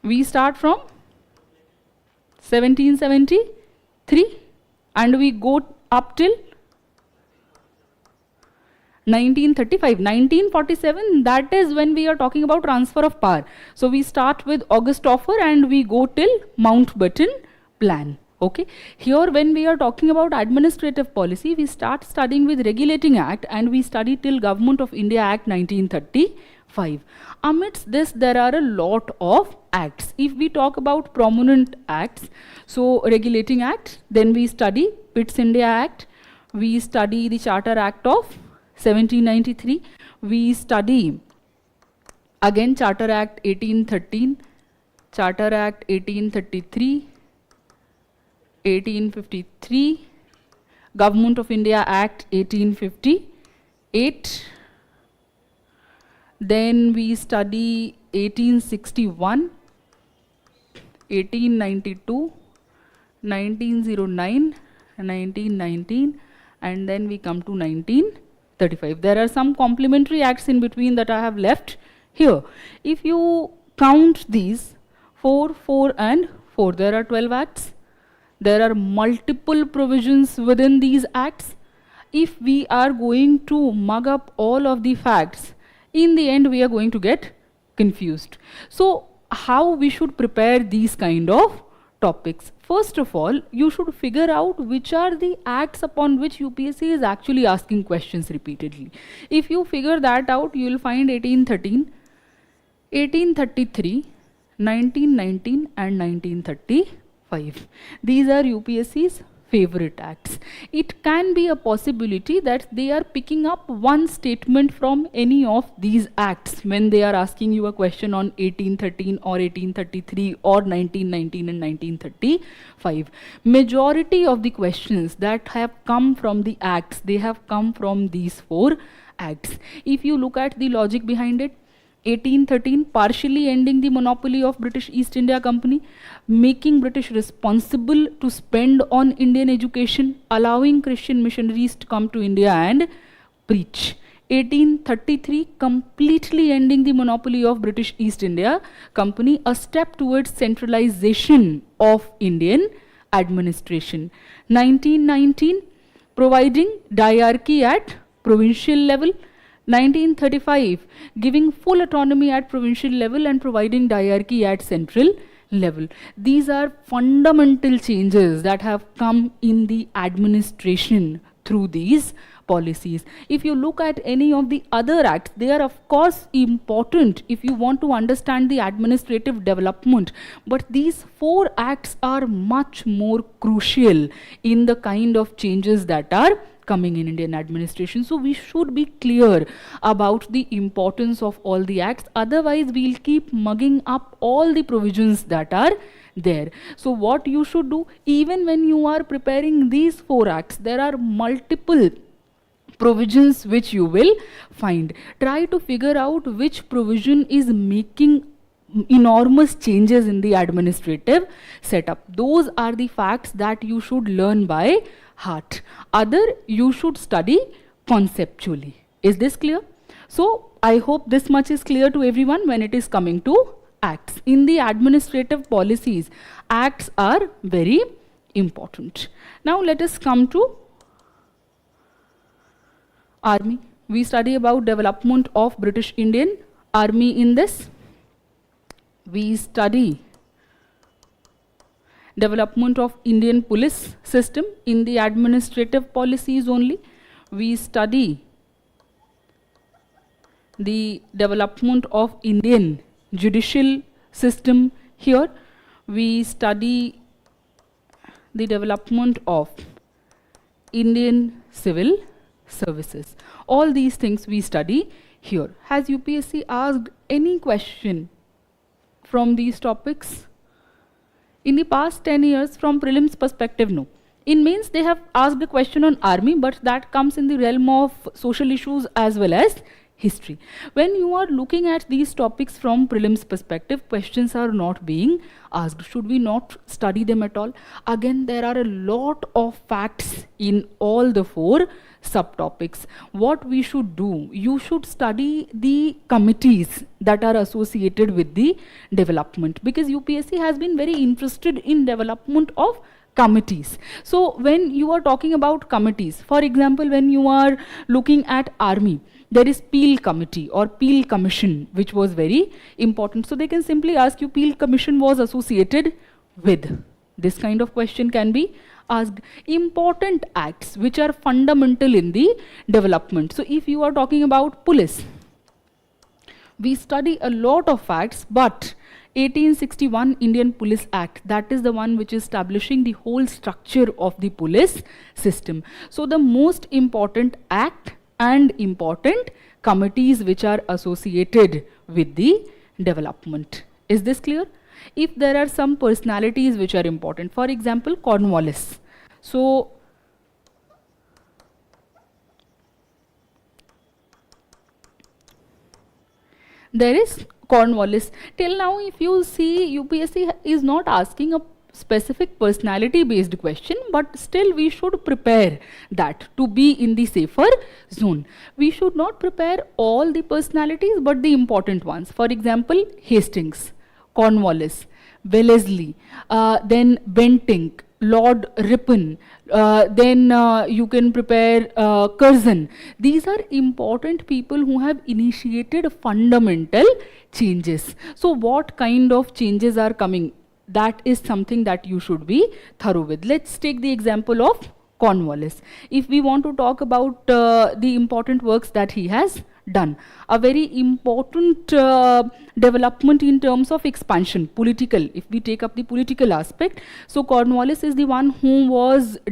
B: We start from 1773 and we go up till 1935. 1947, that is when we are talking about transfer of power. So we start with August Offer and we go till Mountbatten Plan. Okay, here when we are talking about administrative policy, we start studying with Regulating Act and we study till Government of India Act 1935. Amidst this, there are a lot of acts. If we talk about prominent acts, so Regulating Act, then we study Pitt's India Act, we study the Charter Act of 1793, we study again Charter Act 1813, Charter Act 1833, 1853, Government of India Act 1858, then we study 1861, 1892, 1909, 1919, and then we come to 1935. There are some complementary acts in between that I have left here. If you count these 4, 4 and 4, there are 12 acts. There are multiple provisions within these acts. If we are going to mug up all of the facts, in the end we are going to get confused. So how we should prepare these kind of topics? First of all, you should figure out which are the acts upon which UPSC is actually asking questions repeatedly. If you figure that out, you will find 1813, 1833, 1919 and 1935. These are UPSC's favorite acts. It can be a possibility that they are picking up one statement from any of these acts when they are asking you a question on 1813 or 1833 or 1919 and 1935. Majority of the questions that have come from the acts, they have come from these 4 acts. If you look at the logic behind it, 1813, partially ending the monopoly of British East India Company, making British responsible to spend on Indian education, allowing Christian missionaries to come to India and preach. 1833, completely ending the monopoly of British East India Company, a step towards centralization of Indian administration. 1919, providing diarchy at provincial level. 1935, giving full autonomy at provincial level and providing diarchy at central level. These are fundamental changes that have come in the administration through these policies. If you look at any of the other acts, they are of course important if you want to understand the administrative development, but these 4 acts are much more crucial in the kind of changes that are coming in Indian administration. So we should be clear about the importance of all the acts, otherwise we'll keep mugging up all the provisions that are there. So what you should do, even when you are preparing these 4 acts, there are multiple provisions which you will find. Try to figure out which provision is making enormous changes in the administrative setup. Those are the facts that you should learn by heart. Other, you should study conceptually. Is this clear? So I hope this much is clear to everyone when it is coming to acts. In the administrative policies, acts are very important. Now let us come to army. We study about development of British Indian Army in this. We study development of Indian police system in the administrative policies only. We study the development of Indian judicial system here. We study the development of Indian civil services. All these things we study here. Has UPSC asked any question from these topics? In the past 10 years, from prelims perspective, no. In mains, they have asked a question on army, but that comes in the realm of social issues as well as history. When you are looking at these topics from prelims perspective, questions are not being asked. Should we not study them at all? Again, there are a lot of facts in all the 4 subtopics. What we should do, you should study the committees that are associated with the development, because UPSC has been very interested in development of committees. So when you are talking about committees, for example, when you are looking at army, there is Peel Committee or Peel Commission, which was very important. So they can simply ask you, Peel Commission was associated with. This kind of question can be asked. Important acts which are fundamental in the development. So if you are talking about police, we study a lot of facts, but 1861 Indian Police Act, that is the one which is establishing the whole structure of the police system. So the most important act and important committees which are associated with the development. Is this clear? If there are some personalities which are important, for example, Cornwallis. So there is Cornwallis. Till now, if you see, UPSC is not asking a specific personality based question, but still we should prepare that to be in the safer zone. We should not prepare all the personalities, but the important ones. For example, Hastings, Cornwallis, Wellesley, then Bentinck, Lord Ripon, then you can prepare Curzon. These are important people who have initiated fundamental changes. So what kind of changes are coming? That is something that you should be thorough with. Let's take the example of Cornwallis. If we want to talk about the important works that he has done, a very important development in terms of expansion, political, if we take up the political aspect. So Cornwallis is the one who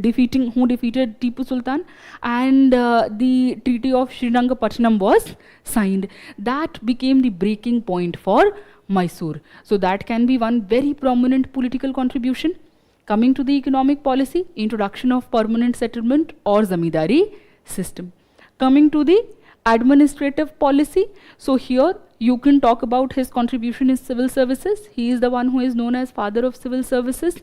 B: defeated Tipu Sultan, and the Treaty of Srirangapatnam was signed. That became the breaking point for Mysore. So that can be one very prominent political contribution. Coming to the economic policy, introduction of permanent settlement or zamindari system. Coming to the administrative policy, so here you can talk about his contribution in civil services. He is the one who is known as father of civil services,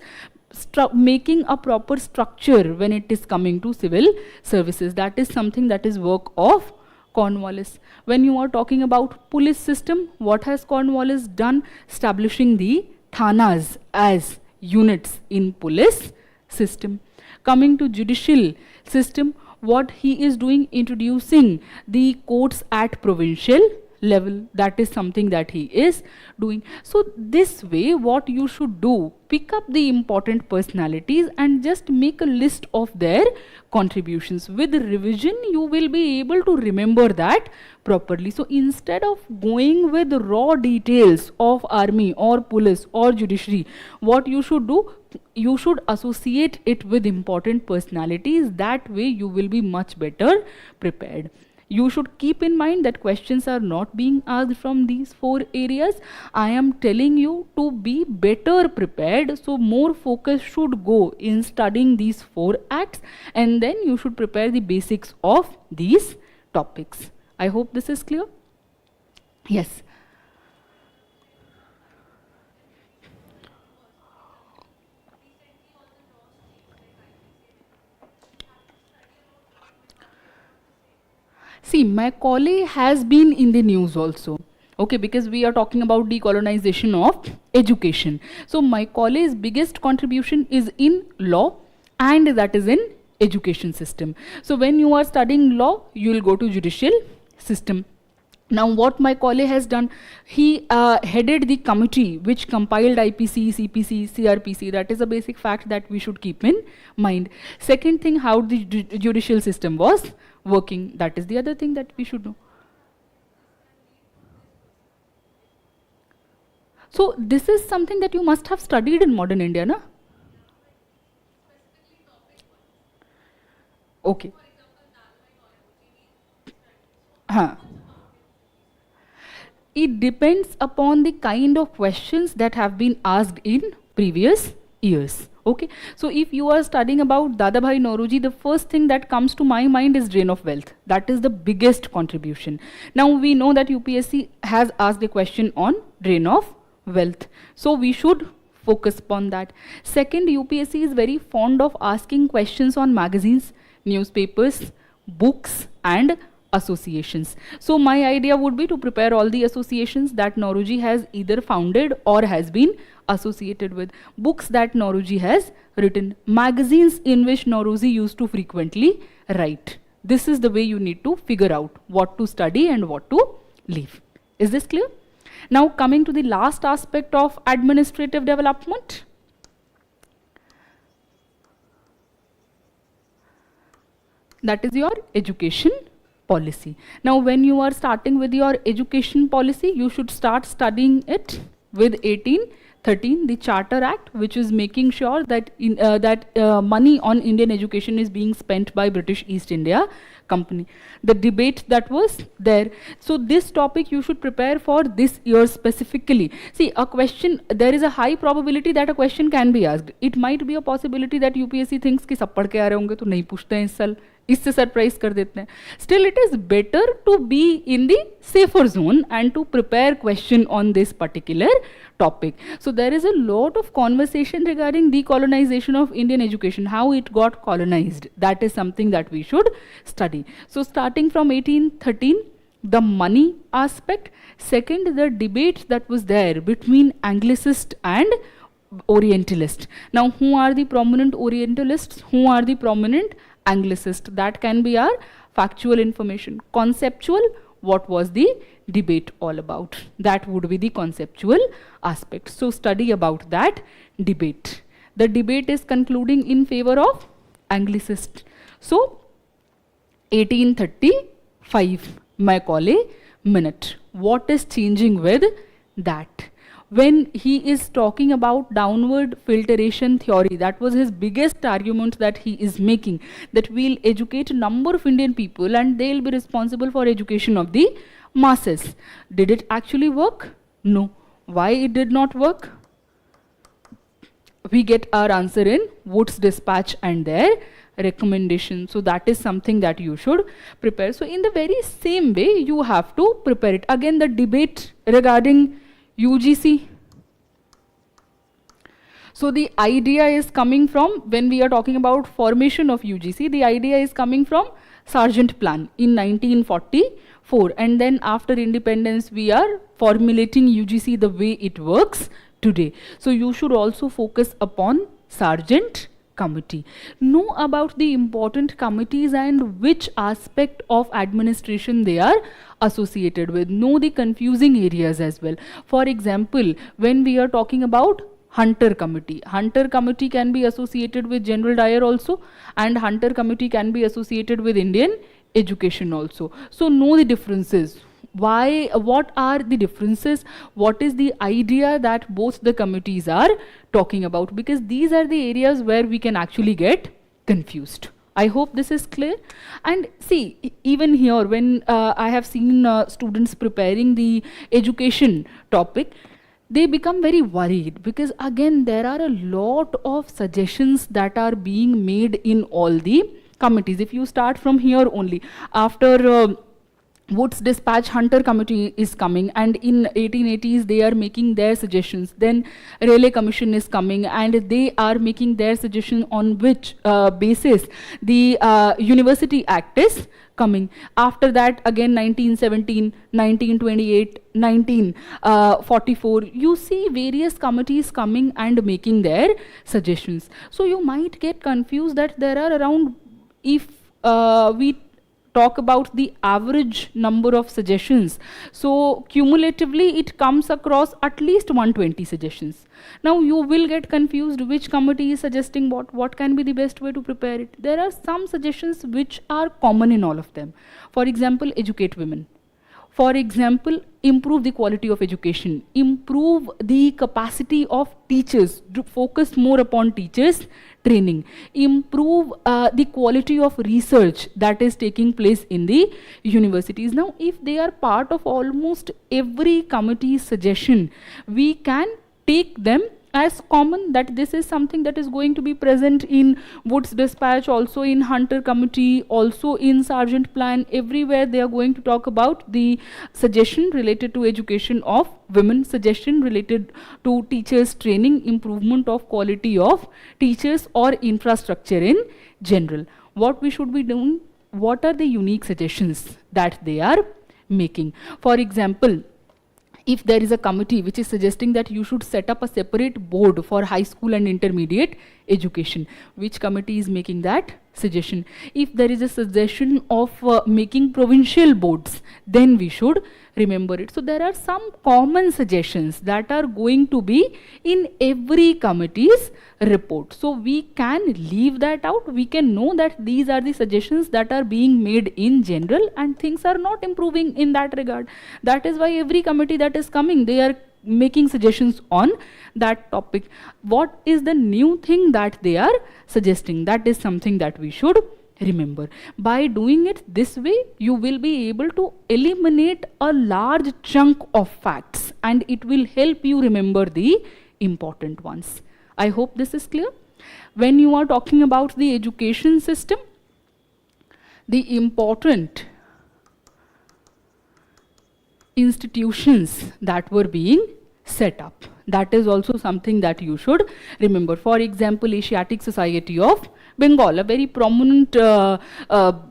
B: making a proper structure when it is coming to civil services. That is something that is work of Cornwallis. When you are talking about police system, what has Cornwallis done? Establishing the thanas as units in police system. Coming to judicial system, what he is doing, introducing the courts at provincial level. That is something that he is doing. So this way, what you should do, pick up the important personalities and just make a list of their contributions. With revision, you will be able to remember that properly. So instead of going with raw details of army or police or judiciary, what you should do, you should associate it with important personalities. That way you will be much better prepared. You should keep in mind that questions are not being asked from these 4 areas. I am telling you to be better prepared. So more focus should go in studying these 4 acts, and then you should prepare the basics of these topics. I hope this is clear. Yes. See, Macaulay has been in the news also. Okay, because we are talking about decolonization of education. So Macaulay's biggest contribution is in law, and that is in education system. So when you are studying law, you will go to judicial system. Now what Macaulay has done, he headed the committee which compiled IPC, CPC, CRPC. That is a basic fact that we should keep in mind. Second thing, how the judicial system was working. That is the other thing that we should know. So this is something that you must have studied in modern India, na? Okay. It depends upon the kind of questions that have been asked in previous years. Okay, so if you are studying about Dadabhai Nauroji, the first thing that comes to my mind is drain of wealth. That is the biggest contribution. Now we know that UPSC has asked a question on drain of wealth, so we should focus upon that. Second, UPSC is very fond of asking questions on magazines, newspapers, books and associations. So my idea would be to prepare all the associations that Nauroji has either founded or has been associated with, books that Nauroji has written, magazines in which Nauroji used to frequently write. This is the way you need to figure out what to study and what to leave. Is this clear? Now coming to the last aspect of administrative development. That is your education policy. Now when you are starting with your education policy, you should start studying it with 1813, the Charter Act, which is making sure that money on Indian education is being spent by British East India Company. The debate that was there. So this topic you should prepare for this year specifically. See, a question, there is a high probability that a question can be asked. It might be a possibility that UPSC thinks कि सब पढ़ के आ रहे होंगे तो नहीं पूछते हैं इस साल, इससे सरप्राइज कर देते हैं. Still it is better to be in the safer zone and to prepare question on this particular topic. So there is a lot of conversation regarding decolonization of Indian education, how it got colonized. That is something that we should study. So starting from 1813, the money aspect. Second, the debate that was there between Anglicist and Orientalist. Now who are the prominent Orientalists? Who are the prominent Anglicist? That can be our factual information. Conceptual, what was the debate all about? That would be the conceptual aspect. So study about that debate. The debate is concluding in favor of Anglicist. So 1835, Macaulay minute. What is changing with that? When he is talking about downward filtration theory, that was his biggest argument that he is making, that we'll educate a number of Indian people and they'll be responsible for education of the masses. Did it actually work? No. Why it did not work? We get our answer in Wood's dispatch and their recommendation. So that is something that you should prepare. So in the very same way, you have to prepare it. Again, the debate regarding UGC. So the idea is coming from, when we are talking about formation of UGC, the idea is coming from Sargent Plan in 1944, and then after independence we are formulating UGC the way it works today. So you should also focus upon Sargent Committee. Know about the important committees and which aspect of administration they are associated with. Know the confusing areas as well. For example, when we are talking about Hunter Committee can be associated with General Dyer also, and Hunter Committee can be associated with Indian education also. So know the differences. Why? What are the differences? What is the idea that both the committees are talking about? Because these are the areas where we can actually get confused. I hope this is clear. And see, even here, when I have seen students preparing the education topic, they become very worried, because again there are a lot of suggestions that are being made in all the committees. If you start from here only, after Wood's dispatch, Hunter Committee is coming, and in 1880s they are making their suggestions. Then Raleigh Commission is coming, and they are making their suggestion on which basis the University Act is coming. After that, again 1917, 1928, 1944, you see various committees coming and making their suggestions. So you might get confused that there are around, if we talk about the average number of suggestions, so cumulatively it comes across at least 120 suggestions. Now you will get confused which committee is suggesting what can be the best way to prepare it. There are some suggestions which are common in all of them. For example, educate women. For example, improve the quality of education, improve the capacity of teachers, focus more upon teachers training, improve the quality of research that is taking place in the universities. Now, if they are part of almost every committee's suggestion, we can take them as common, that this is something that is going to be present in Wood's Dispatch, also in Hunter Committee, also in Sargent Plan. Everywhere they are going to talk about the suggestion related to education of women, suggestion related to teachers training, improvement of quality of teachers or infrastructure in general. What we should be doing, what are the unique suggestions that they are making? For example, if there is a committee which is suggesting that you should set up a separate board for high school and intermediate education, which committee is making that suggestion? If there is a suggestion of making provincial boards, then we should remember it. So there are some common suggestions that are going to be in every committee's report. So we can leave that out. We can know that these are the suggestions that are being made in general and things are not improving in that regard. That is why every committee that is coming, they are making suggestions on that topic. What is the new thing that they are suggesting? That is something that we should remember. By doing it this way, you will be able to eliminate a large chunk of facts and it will help you remember the important ones. I hope this is clear. When you are talking about the education system, the important institutions that were being set up, that is also something that you should remember. For example, Asiatic Society of Bengal, a very prominent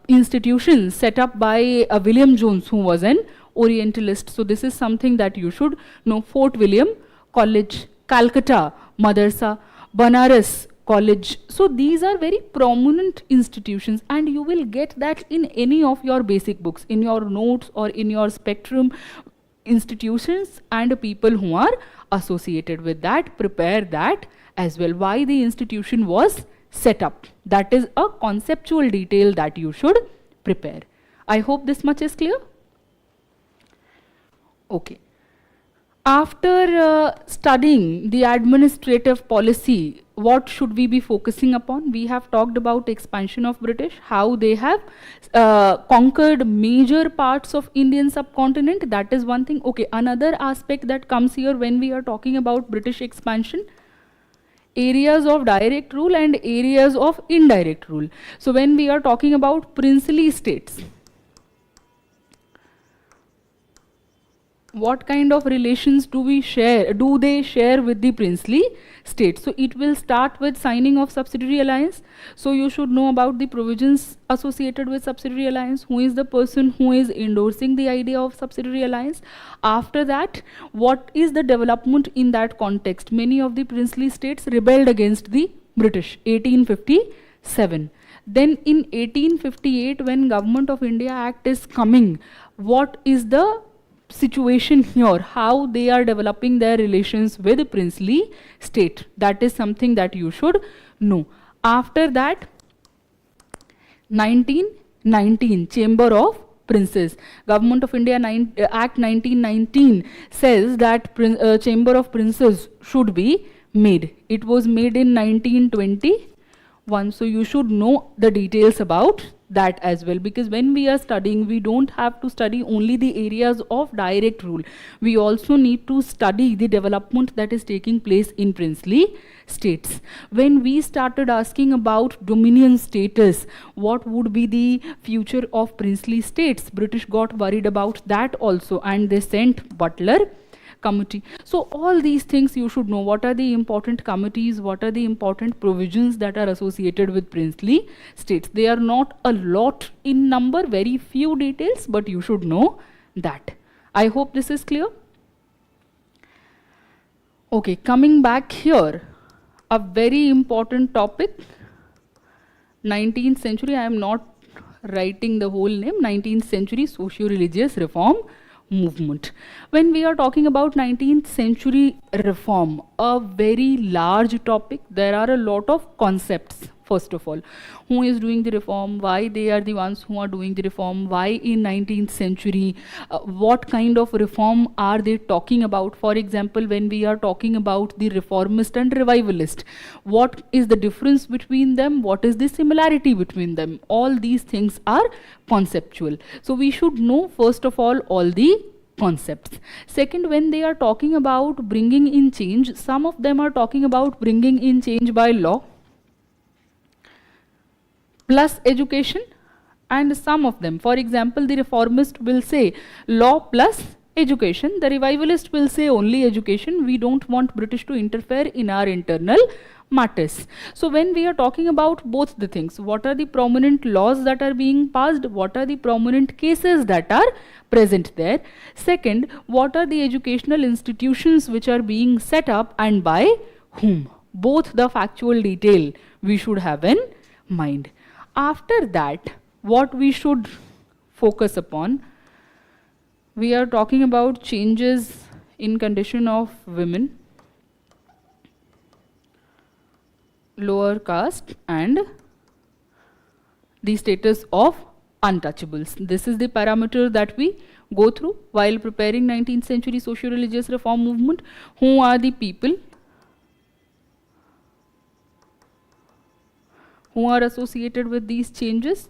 B: institution set up by William Jones, who was an Orientalist. So this is something that you should know. Fort William College, Calcutta Madrasa, Banaras College. So these are very prominent institutions and you will get that in any of your basic books, in your notes or in your spectrum. Institutions and people who are associated with that, prepare that as well. Why the institution was set up, that is a conceptual detail that you should prepare. I hope this much is clear. Okay. After studying the administrative policy, what should we be focusing upon? We have talked about expansion of British, how they have conquered major parts of Indian subcontinent. That is one thing. Okay, another aspect that comes here when we are talking about British expansion, areas of direct rule and areas of indirect rule. So when we are talking about princely states, what kind of relations do they share with the princely states? So it will start with signing of subsidiary alliance. So you should know about the provisions associated with subsidiary alliance, who is the person who is endorsing the idea of subsidiary alliance. After that, what is the development in that context? Many of the princely states rebelled against the British, 1857. Then in 1858, when Government of India Act is coming, what is the situation here, how they are developing their relations with the princely state? That is something that you should know. After that, 1919, Chamber of Princes. Government of India Act 1919 says that Chamber of Princes should be made. It was made in 1921. So you should know the details about that as well, because when we are studying, we don't have to study only the areas of direct rule. We also need to study the development that is taking place in princely states. When we started asking about dominion status, what would be the future of princely states, British got worried about that also, and they sent Butler, committee. So all these things you should know. What are the important committees? What are the important provisions that are associated with princely states? They are not a lot in number, very few details, but you should know that. I hope this is clear. Okay, coming back here, a very important topic, 19th century, I am not writing the whole name, 19th century socio-religious reform movement. When we are talking about 19th century reform, a very large topic, there are a lot of concepts. First of all, who is doing the reform, why they are the ones who are doing the reform, why in 19th century, what kind of reform are they talking about? For example, when we are talking about the reformist and revivalist, what is the difference between them? What is the similarity between them? All these things are conceptual. So we should know, first of all the concepts. Second, when they are talking about bringing in change, some of them are talking about bringing in change by law plus education, and some of them, for example, the reformist will say law plus education, the revivalist will say only education, we don't want British to interfere in our internal matters. So when we are talking about both the things, what are the prominent laws that are being passed, what are the prominent cases that are present there? Second, what are the educational institutions which are being set up and by whom? Both the factual detail we should have in mind. After that, what we should focus upon, we are talking about changes in condition of women, lower caste, and the status of untouchables. This is the parameter that we go through while preparing 19th century socio-religious reform movement. Who are the people who are associated with these changes?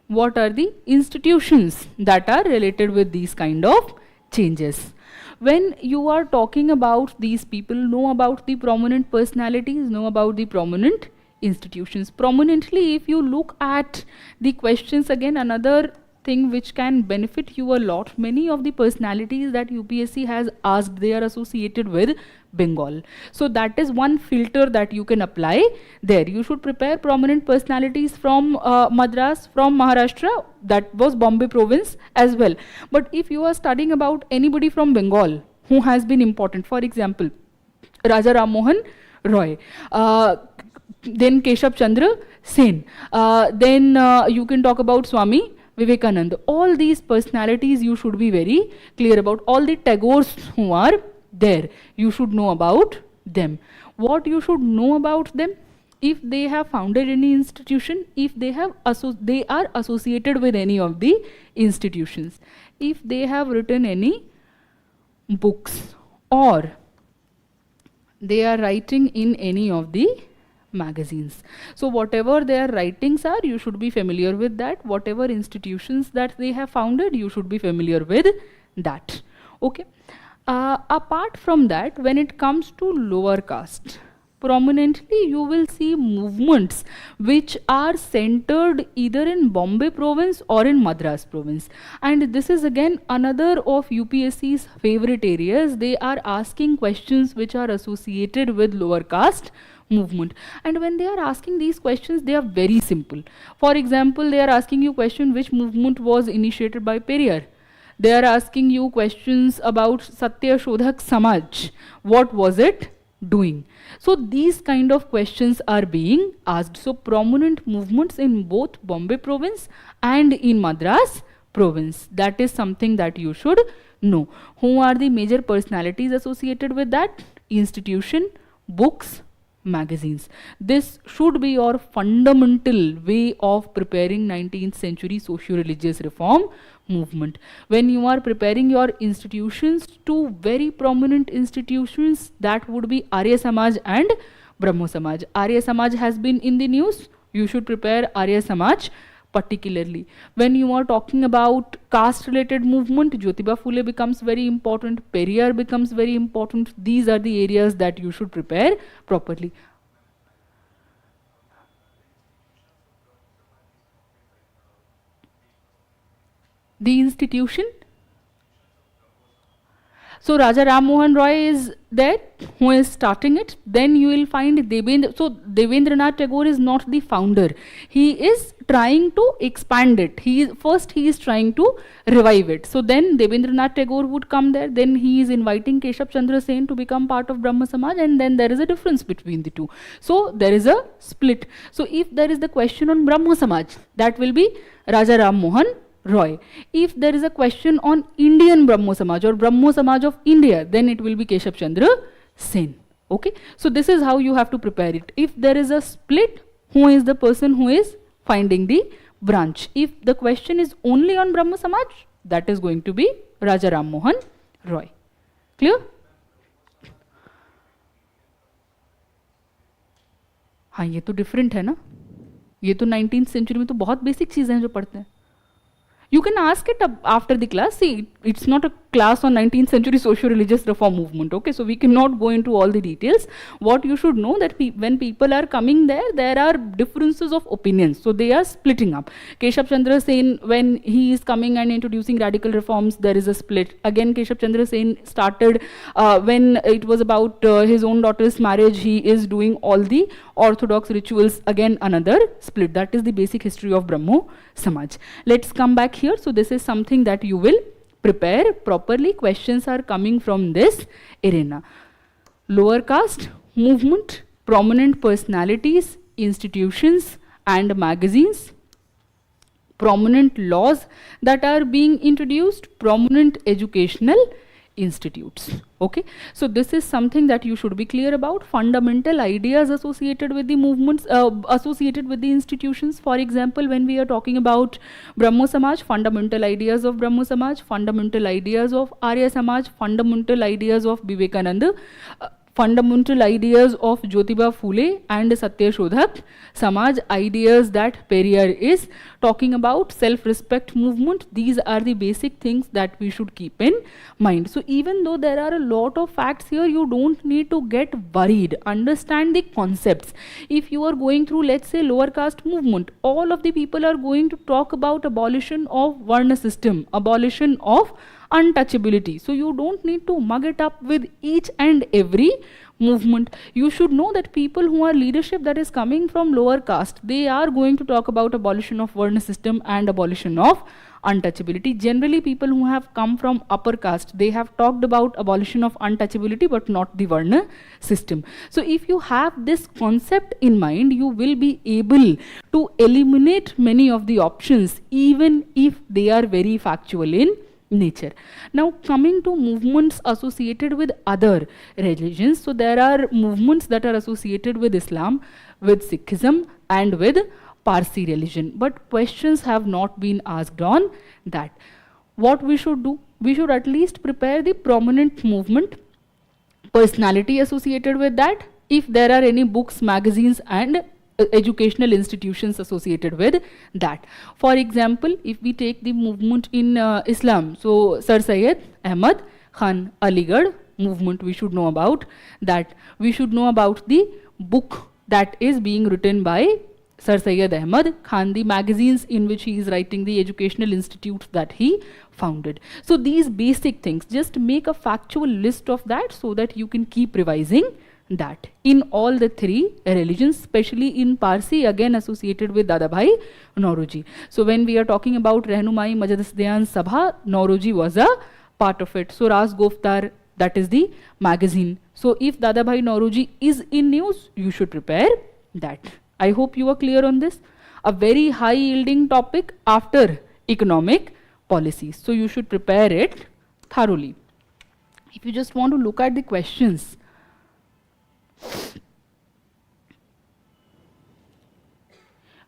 B: What are the institutions that are related with these kind of changes? When you are talking about these people, know about the prominent personalities, know about the prominent institutions. Prominently, if you look at the questions, again, another thing which can benefit you a lot, many of the personalities that UPSC has asked, they are associated with Bengal. So that is one filter that you can apply there. You should prepare prominent personalities from Madras, from Maharashtra, that was Bombay province as well. But if you are studying about anybody from Bengal who has been important, for example, Raja Ram Mohan Roy, then Keshav Chandra Sen, then you can talk about Swami Vivekananda. All these personalities you should be very clear about. All the Tagores who are there, you should know about them. What you should know about them? If they have founded any institution, if they are associated with any of the institutions, if they have written any books, or they are writing in any of the magazines. So whatever their writings are, you should be familiar with that. Whatever institutions that they have founded, you should be familiar with that. Okay. Apart from that, when it comes to lower caste, prominently you will see movements which are centered either in Bombay province or in Madras province. And this is again another of UPSC's favorite areas. They are asking questions which are associated with lower caste movement. And when they are asking these questions, they are very simple. For example, they are asking you question which movement was initiated by Periyar. They are asking you questions about Satya Shodhak Samaj. What was it doing? So these kind of questions are being asked. So prominent movements in both Bombay province and in Madras province. That is something that you should know. Who are the major personalities associated with that? Institution, books, magazines. This should be your fundamental way of preparing 19th century socio-religious reform movement. When you are preparing your institutions, two very prominent institutions, that would be Arya Samaj and Brahmo Samaj. Arya Samaj has been in the news. You should prepare Arya Samaj particularly. When you are talking about caste related movement, Jyotiba Phule becomes very important, Periyar becomes very important. These are the areas that you should prepare properly. The institution, So Raja Ram Mohan Roy is there, who is starting it. Then you will find Devendra. So Devendranath Tagore is not the founder. He is trying to expand it. He is trying to revive it. So then Devendranath Tagore would come there. Then he is inviting Keshav Chandra Sen to become part of Brahma Samaj, and then there is a difference between the two. So there is a split. So if there is the question on Brahma Samaj, that will be Raja Ram Mohan Roy. If there is a question on Indian Brahmo Samaj or Brahmo Samaj of India, then it will be Keshav Chandra Sen. Okay, so this is how you have to prepare it. If there is a split, who is the person who is finding the branch? If the question is only on Brahmo Samaj, that is going to be Raja Ram Mohan Roy. Clear? हाँ, ये तो different है ना, ये तो 19th century में तो बहुत basic चीज़ें हैं जो पढ़ते हैं. You can ask it after the class. See, it's not a class on 19th century socio-religious reform movement. Okay, so we cannot go into all the details. What you should know that when people are coming there are differences of opinions. So they are splitting up. Keshav Chandra Sen, when he is coming and introducing radical reforms, there is a split. Again, Keshav Chandra Sen started when it was about his own daughter's marriage. He is doing all the orthodox rituals. Again, another split. That is the basic history of Brahmo Samaj. Let's come back here. So this is something that you will prepare properly. Questions are coming from this arena. Lower caste movement, prominent personalities, institutions and magazines, prominent laws that are being introduced, prominent educational institutes. Okay, so this is something that you should be clear about. Fundamental ideas associated with the movements, associated with the institutions. For example, when we are talking about Brahmo Samaj, fundamental ideas of Brahmo Samaj, fundamental ideas of Arya Samaj, fundamental ideas of Vivekananda, fundamental ideas of Jyotiba Phule and Satya Shodhak Samaj, ideas that Periyar is talking about, self-respect movement. These are the basic things that we should keep in mind. So even though there are a lot of facts here, you don't need to get worried. Understand the concepts. If you are going through, let's say, lower caste movement, all of the people are going to talk about abolition of Varna system, abolition of untouchability. So you don't need to mug it up with each and every movement. You should know that people who are leadership that is coming from lower caste, they are going to talk about abolition of Varna system and abolition of untouchability. Generally, people who have come from upper caste, they have talked about abolition of untouchability but not the Varna system. So if you have this concept in mind, you will be able to eliminate many of the options even if they are very factual in nature. Now coming to movements associated with other religions, so there are movements that are associated with Islam, with Sikhism and with Parsi religion, but questions have not been asked on that. What we should do? We should at least prepare the prominent movement, personality associated with that, if there are any books, magazines and educational institutions associated with that. For example, if we take the movement in Islam, so Sir Syed Ahmad Khan Aligarh movement, we should know about that. We should know about the book that is being written by Sir Syed Ahmad Khan, the magazines in which he is writing, the educational institutes that he founded. So these basic things, just make a factual list of that so that you can keep revising that in all the three religions, especially in Parsi, again associated with Dadabhai Nauroji. So when we are talking about Rehnumai Majlisdayan Sabha, Nauroji was a part of it. So Ras Goftar, that is the magazine. So if Dadabhai Nauroji is in news, you should prepare that. I hope you are clear on this. A very high yielding topic after economic policies. So you should prepare it thoroughly. If you just want to look at the questions,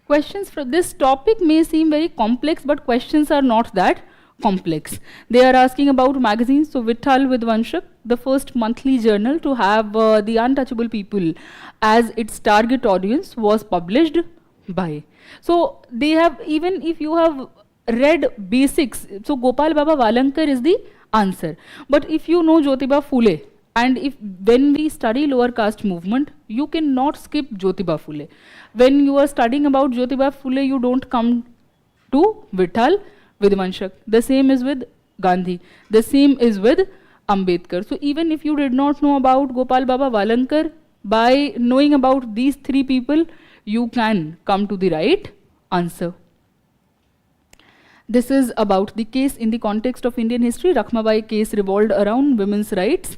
B: questions for this topic may seem very complex, but questions are not that complex. They are asking about magazines. So Vitthal Vidvanshak, the first monthly journal to have the untouchable people as its target audience, was published by. So they have, even if you have read basics, so Gopal Baba Valankar is the answer. But if you know Jyotiba Phule, and if when we study lower caste movement, you cannot skip Jyotiba Phule. When you are studying about Jyotiba Phule, you don't come to Vitthal Vidvanshak. The same is with Gandhi. The same is with Ambedkar. So even if you did not know about Gopal Baba Valankar, by knowing about these three people, you can come to the right answer. This is about the case in the context of Indian history. Rakhmabai case revolved around women's rights,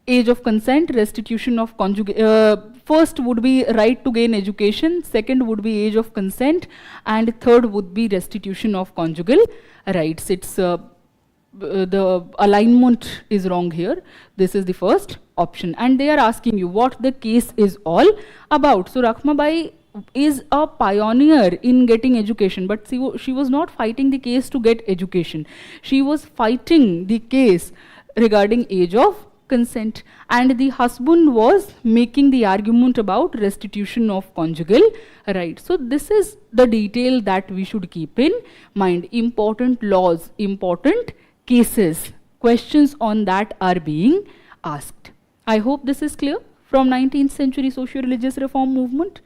B: age of consent, restitution of conjugal. First would be right to gain education, second would be age of consent, and third would be restitution of conjugal rights. It's the alignment is wrong here. This is the first option, and they are asking you what the case is all about. So Rakhmabai is a pioneer in getting education, but she was not fighting the case to get education. She was fighting the case regarding age of consent, and the husband was making the argument about restitution of conjugal rights. So this is the detail that we should keep in mind. Important laws, important cases, questions on that are being asked. I hope this is clear from 19th century socio-religious reform movement.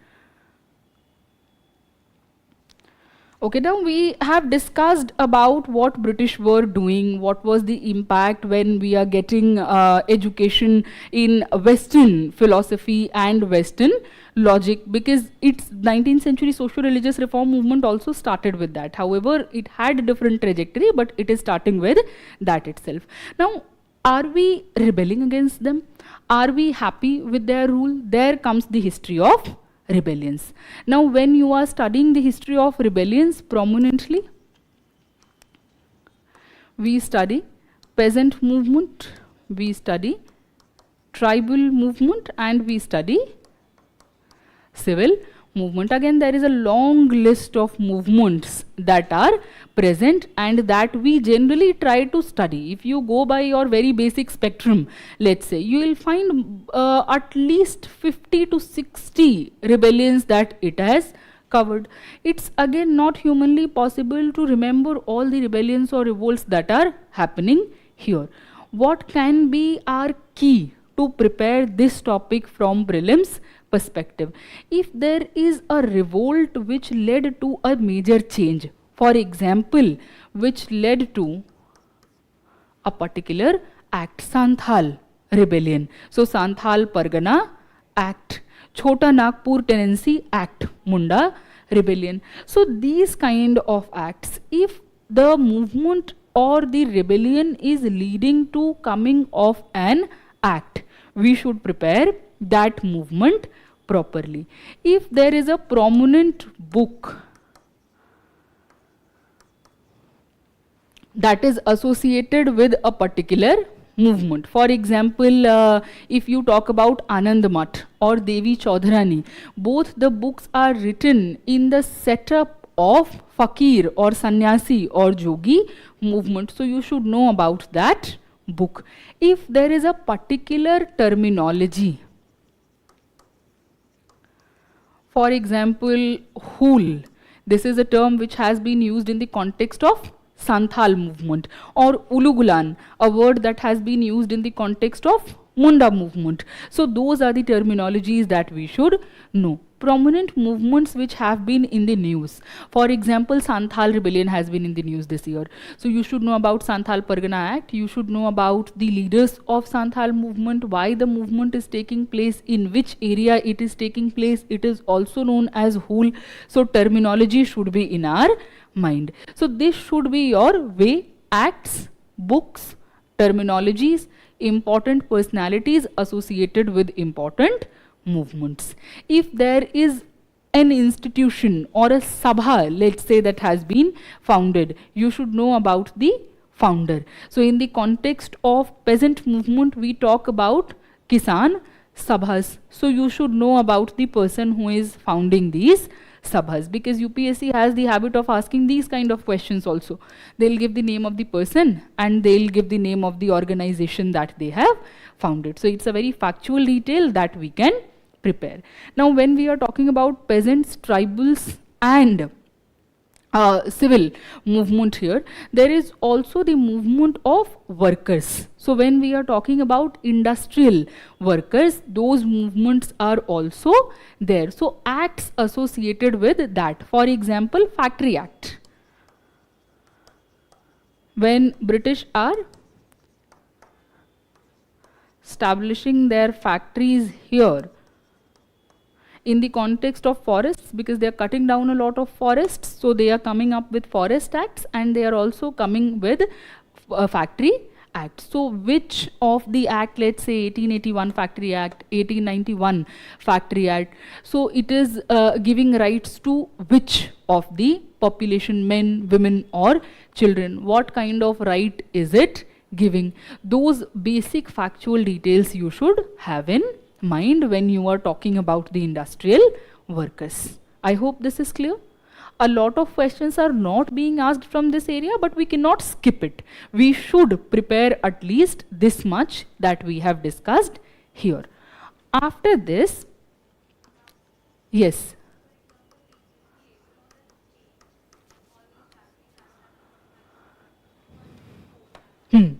B: Okay, now we have discussed about what British were doing, what was the impact when we are getting education in Western philosophy and Western logic, because it's 19th century socio-religious reform movement also started with that. However, it had a different trajectory, but it is starting with that itself. Now, are we rebelling against them? Are we happy with their rule? There comes the history of rebellions. Now, when you are studying the history of rebellions prominently, we study peasant movement, we study tribal movement, and we study civil movement. Again, there is a long list of movements that are present and that we generally try to study. If you go by your very basic spectrum, let's say, you will find at least 50 to 60 rebellions that it has covered. It's again not humanly possible to remember all the rebellions or revolts that are happening here. What can be our key to prepare this topic from prelims perspective? If there is a revolt which led to a major change, for example, which led to a particular act, Santhal rebellion. So Santhal Pargana Act, Chota Nagpur Tenancy Act, Munda rebellion. So these kind of acts, if the movement or the rebellion is leading to coming of an act, we should prepare that movement properly. If there is a prominent book that is associated with a particular movement, for example, if you talk about Anand Math or Devi Chaudharani, both the books are written in the setup of fakir or sannyasi or jogi movement, so you should know about that book. If there is a particular terminology, for example, Hool, this is a term which has been used in the context of Santhal movement, or Ulugulan, a word that has been used in the context of Munda movement. So those are the terminologies that we should know. Prominent movements which have been in the news. For example, Santhal rebellion has been in the news this year. So you should know about Santhal Pargana Act. You should know about the leaders of Santhal movement, why the movement is taking place, in which area it is taking place. It is also known as Hool. So terminology should be in our mind. So this should be your way: acts, books, terminologies, important personalities associated with important movements. If there is an institution or a sabha, let's say, that has been founded, you should know about the founder. So in the context of peasant movement, we talk about Kisan Sabhas. So you should know about the person who is founding these sabhas, because UPSC has the habit of asking these kind of questions also. They'll give the name of the person and they'll give the name of the organization that they have founded. So it's a very factual detail that we can prepare. Now, when we are talking about peasants, tribals and civil movement here, there is also the movement of workers. So when we are talking about industrial workers, those movements are also there. So acts associated with that, for example, Factory Act. When British are establishing their factories here in the context of forests, because they are cutting down a lot of forests, so they are coming up with forest acts, and they are also coming with a factory act. So which of the act, let's say 1881 Factory Act, 1891 Factory Act, so it is giving rights to which of the population, men, women or children? What kind of right is it giving? Those basic factual details you should have in mind when you are talking about the industrial workers. I hope this is clear. A lot of questions are not being asked from this area, but we cannot skip it. We should prepare at least this much that we have discussed here. After this, yes. Can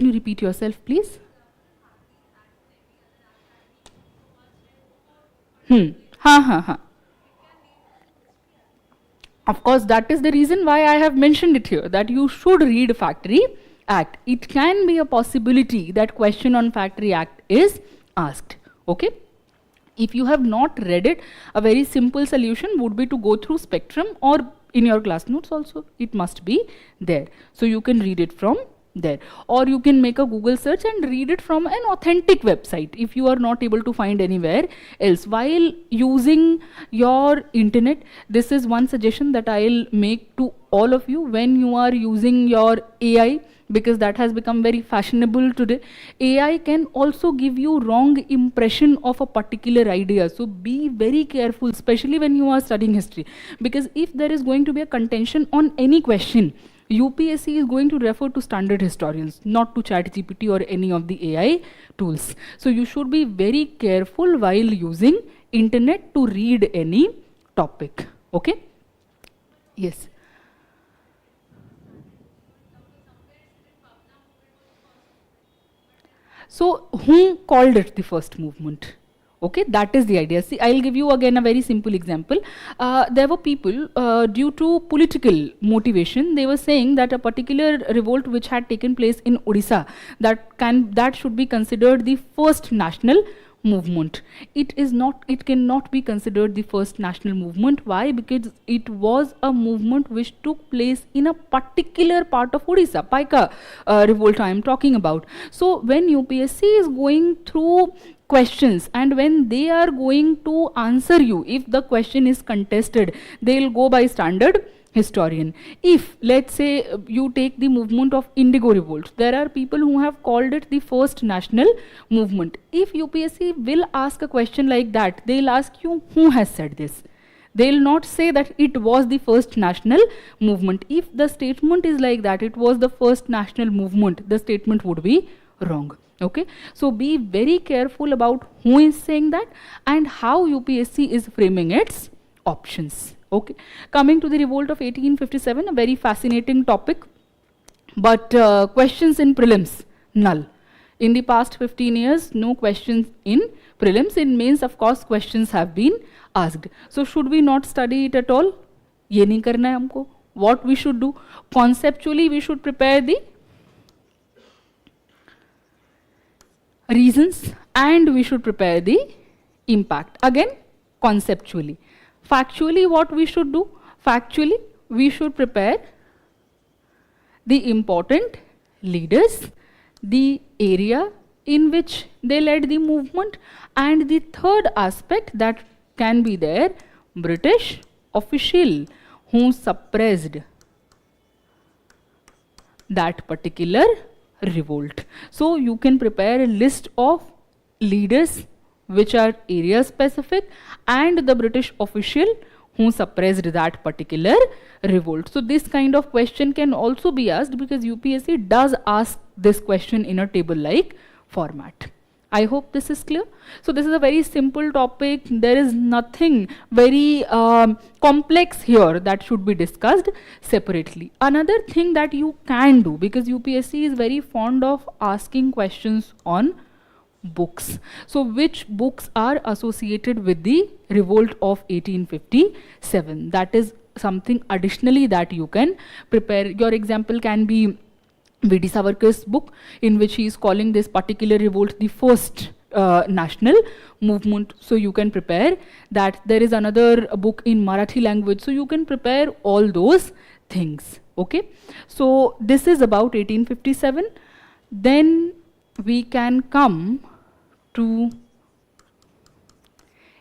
B: you repeat yourself, please? Of course, that is the reason why I have mentioned it here, that you should read Factory Act. It can be a possibility that question on Factory Act is asked. Okay? If you have not read it, a very simple solution would be to go through Spectrum, or in your class notes also, it must be there. So you can read it from there, or you can make a Google search and read it from an authentic website if you are not able to find anywhere else. While using your internet, this is one suggestion that I'll make to all of you when you are using your AI, because that has become very fashionable today. AI can also give you wrong impression of a particular idea. So be very careful, especially when you are studying history, because if there is going to be a contention on any question, UPSC is going to refer to standard historians, not to ChatGPT or any of the AI tools. So you should be very careful while using internet to read any topic. Okay? Yes. So who called it the first movement? Okay, that is the idea. See, I'll give you again a very simple example. There were people, due to political motivation, they were saying that a particular revolt which had taken place in Odisha, that should be considered the first national movement. It cannot be considered the first national movement. Why? Because it was a movement which took place in a particular part of Odisha, Paika revolt I am talking about. So when UPSC is going through questions, and when they are going to answer you, if the question is contested, they will go by standard historian. If, let's say, you take the movement of Indigo Revolt, there are people who have called it the first national movement. If UPSC will ask a question like that, they will ask you who has said this. They will not say that it was the first national movement. If the statement is like that, it was the first national movement, the statement would be wrong. Okay, so be very careful about who is saying that and how UPSC is framing its options. Okay, coming to the revolt of 1857, a very fascinating topic, but questions in prelims, null. In the past 15 years, no questions in prelims. In mains, of course, questions have been asked. So should we not study it at all? ये नहीं करना है हमको. What we should do? Conceptually, we should prepare the reasons and we should prepare the impact. Again, conceptually. Factually, what we should do? Factually, we should prepare the important leaders, the area in which they led the movement, and the third aspect that can be there, British official who suppressed that particular revolt. So you can prepare a list of leaders which are area specific and the British official who suppressed that particular revolt. So this kind of question can also be asked because UPSC does ask this question in a table like format. I hope this is clear. So this is a very simple topic. There is nothing very complex here that should be discussed separately. Another thing that you can do, because UPSC is very fond of asking questions on books. So which books are associated with the revolt of 1857? That is something additionally that you can prepare. Your example can be V.D. Savarkar's book, in which he is calling this particular revolt the first national movement. So you can prepare that. There is another book in Marathi language, so you can prepare all those things. Okay, so this is about 1857. Then we can come to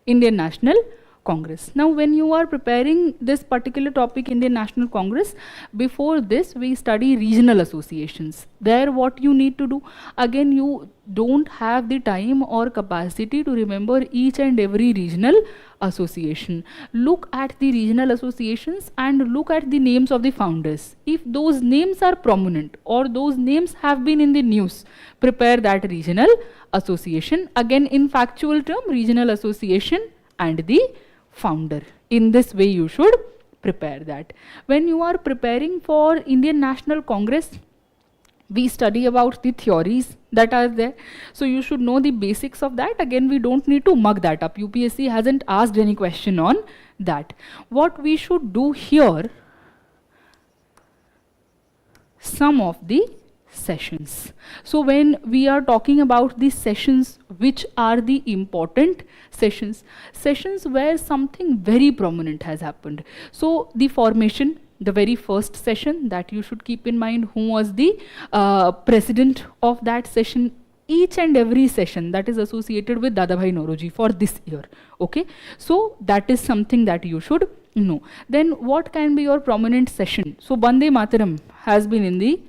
B: Indian National Congress. Now, when you are preparing this particular topic, Indian National Congress, before this we study regional associations. There what you need to do, again you don't have the time or capacity to remember each and every regional association. Look at the regional associations and look at the names of the founders. If those names are prominent or those names have been in the news, prepare that regional association. Again, in factual term, regional association and the founder. In this way you should prepare that. When you are preparing for Indian National Congress, we study about the theories that are there. So you should know the basics of that. Again, we don't need to mug that up. UPSC hasn't asked any question on that. What we should do here, some of the sessions. So when we are talking about the sessions, which are the important sessions? Sessions where something very prominent has happened. So the formation, the very first session that you should keep in mind, who was the president of that session. Each and every session that is associated with Dadabhai Naoroji for this year. Okay, so that is something that you should know. Then what can be your prominent session? So Bande Mataram has been in the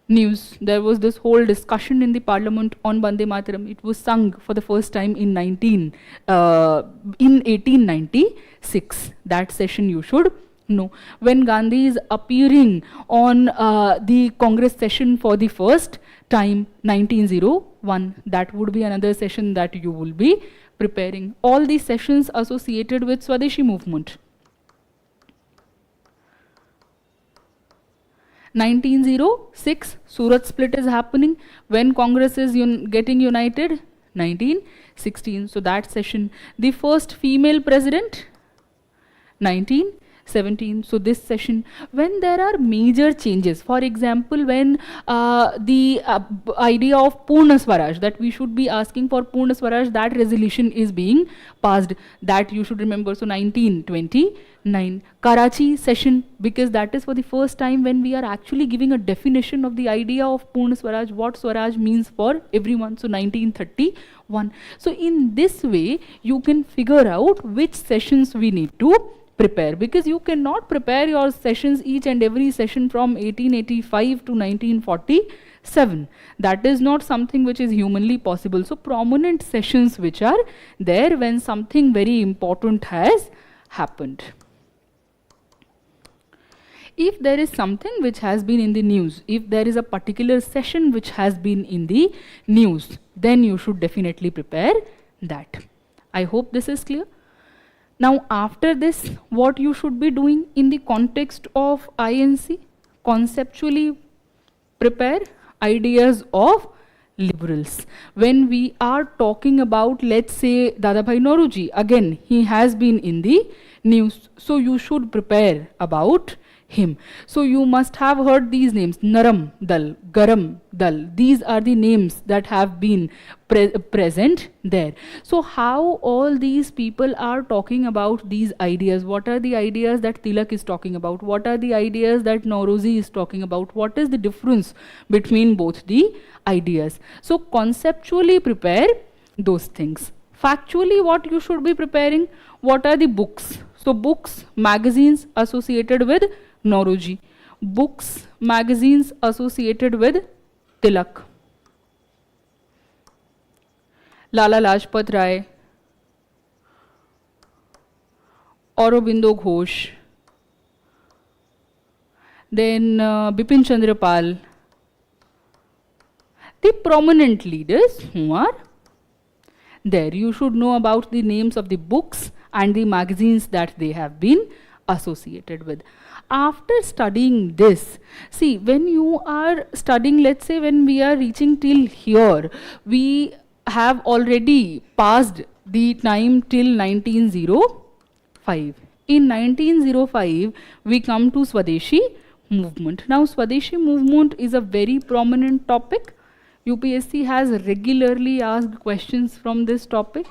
B: news. There was this whole discussion in the parliament on Bande Mataram. It was sung for the first time in 1896. That session you should know. When Gandhi is appearing on the Congress session for the first time, 1901, that would be another session that you will be preparing. All these sessions associated with Swadeshi movement. 1906, Surat split is happening. When Congress is getting united? 1916. So that session. The first female president? 1917. So this session. When there are major changes, for example, when the idea of Purna Swaraj, that we should be asking for Purna Swaraj, that resolution is being passed, that you should remember. So 1929. Karachi session, because that is for the first time when we are actually giving a definition of the idea of Purna Swaraj, what Swaraj means for everyone. So 1931. So in this way you can figure out which sessions we need to prepare, because you cannot prepare your sessions, each and every session, from 1885 to 1947. That is not something which is humanly possible. So prominent sessions which are there when something very important has happened. If there is something which has been in the news, if there is a particular session which has been in the news, then you should definitely prepare that. I hope this is clear. Now after this, what you should be doing in the context of INC? Conceptually prepare ideas of liberals. When we are talking about, let's say, Dadabhai Naoroji, again he has been in the news, so you should prepare about him. So you must have heard these names: Naram Dal, Garam Dal. These are the names that have been present there. So how all these people are talking about these ideas? What are the ideas that Tilak is talking about? What are the ideas that Naoroji is talking about? What is the difference between both the ideas? So conceptually prepare those things. Factually, what you should be preparing? What are the books? So books, magazines associated with Naoroji. Books, magazines associated with Tilak. Lala Lajpat Rai, Aurobindo Ghosh, then Bipin Chandra Pal, the prominent leaders who are there. You should know about the names of the books and the magazines that they have been associated with. After studying this, see, when you are studying, let's say when we are reaching till here, we have already passed the time till 1905. In 1905, we come to Swadeshi movement. Now, Swadeshi movement is a very prominent topic. UPSC has regularly asked questions from this topic.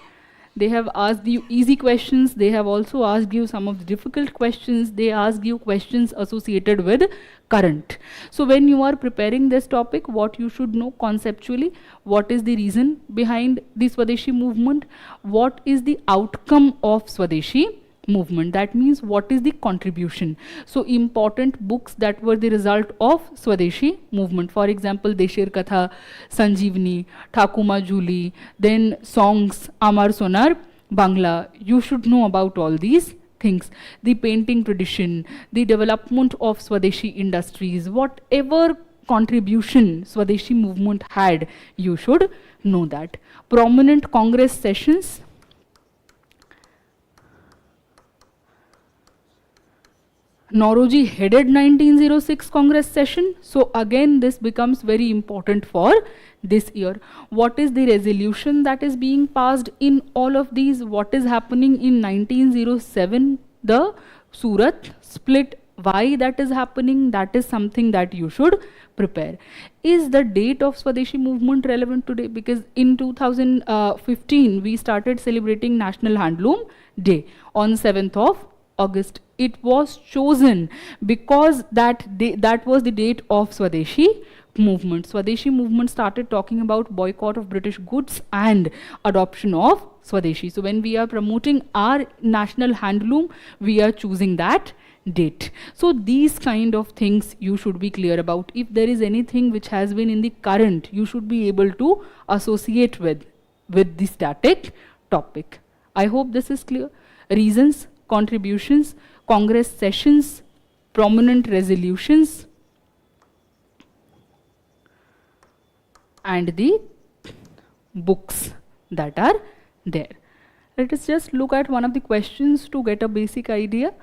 B: They have asked you easy questions. They have also asked you some of the difficult questions. They asked you questions associated with current. So when you are preparing this topic, what you should know conceptually, what is the reason behind the Swadeshi movement, what is the outcome of Swadeshi movement, that means what is the contribution. So important books that were the result of Swadeshi movement, for example Deshir Katha, Sanjeevani, Thakuma Juli, then songs Amar Sonar Bangla, you should know about all these things. The painting tradition, the development of Swadeshi industries, whatever contribution Swadeshi movement had, you should know that. Prominent Congress sessions. Nauroji headed 1906 Congress session. So again, this becomes very important for this year. What is the resolution that is being passed in all of these? What is happening in 1907? The Surat split. Why that is happening? That is something that you should prepare. Is the date of Swadeshi movement relevant today? Because in 2015, we started celebrating National Handloom Day on 7th of August. It was chosen because that was the date of Swadeshi movement. Swadeshi movement started talking about boycott of British goods and adoption of Swadeshi. So when we are promoting our national handloom, we are choosing that date. So these kind of things you should be clear about. If there is anything which has been in the current, you should be able to associate with the static topic. I hope this is clear. Reasons, contributions, Congress sessions, prominent resolutions, and the books that are there. Let us just look at one of the questions to get a basic idea.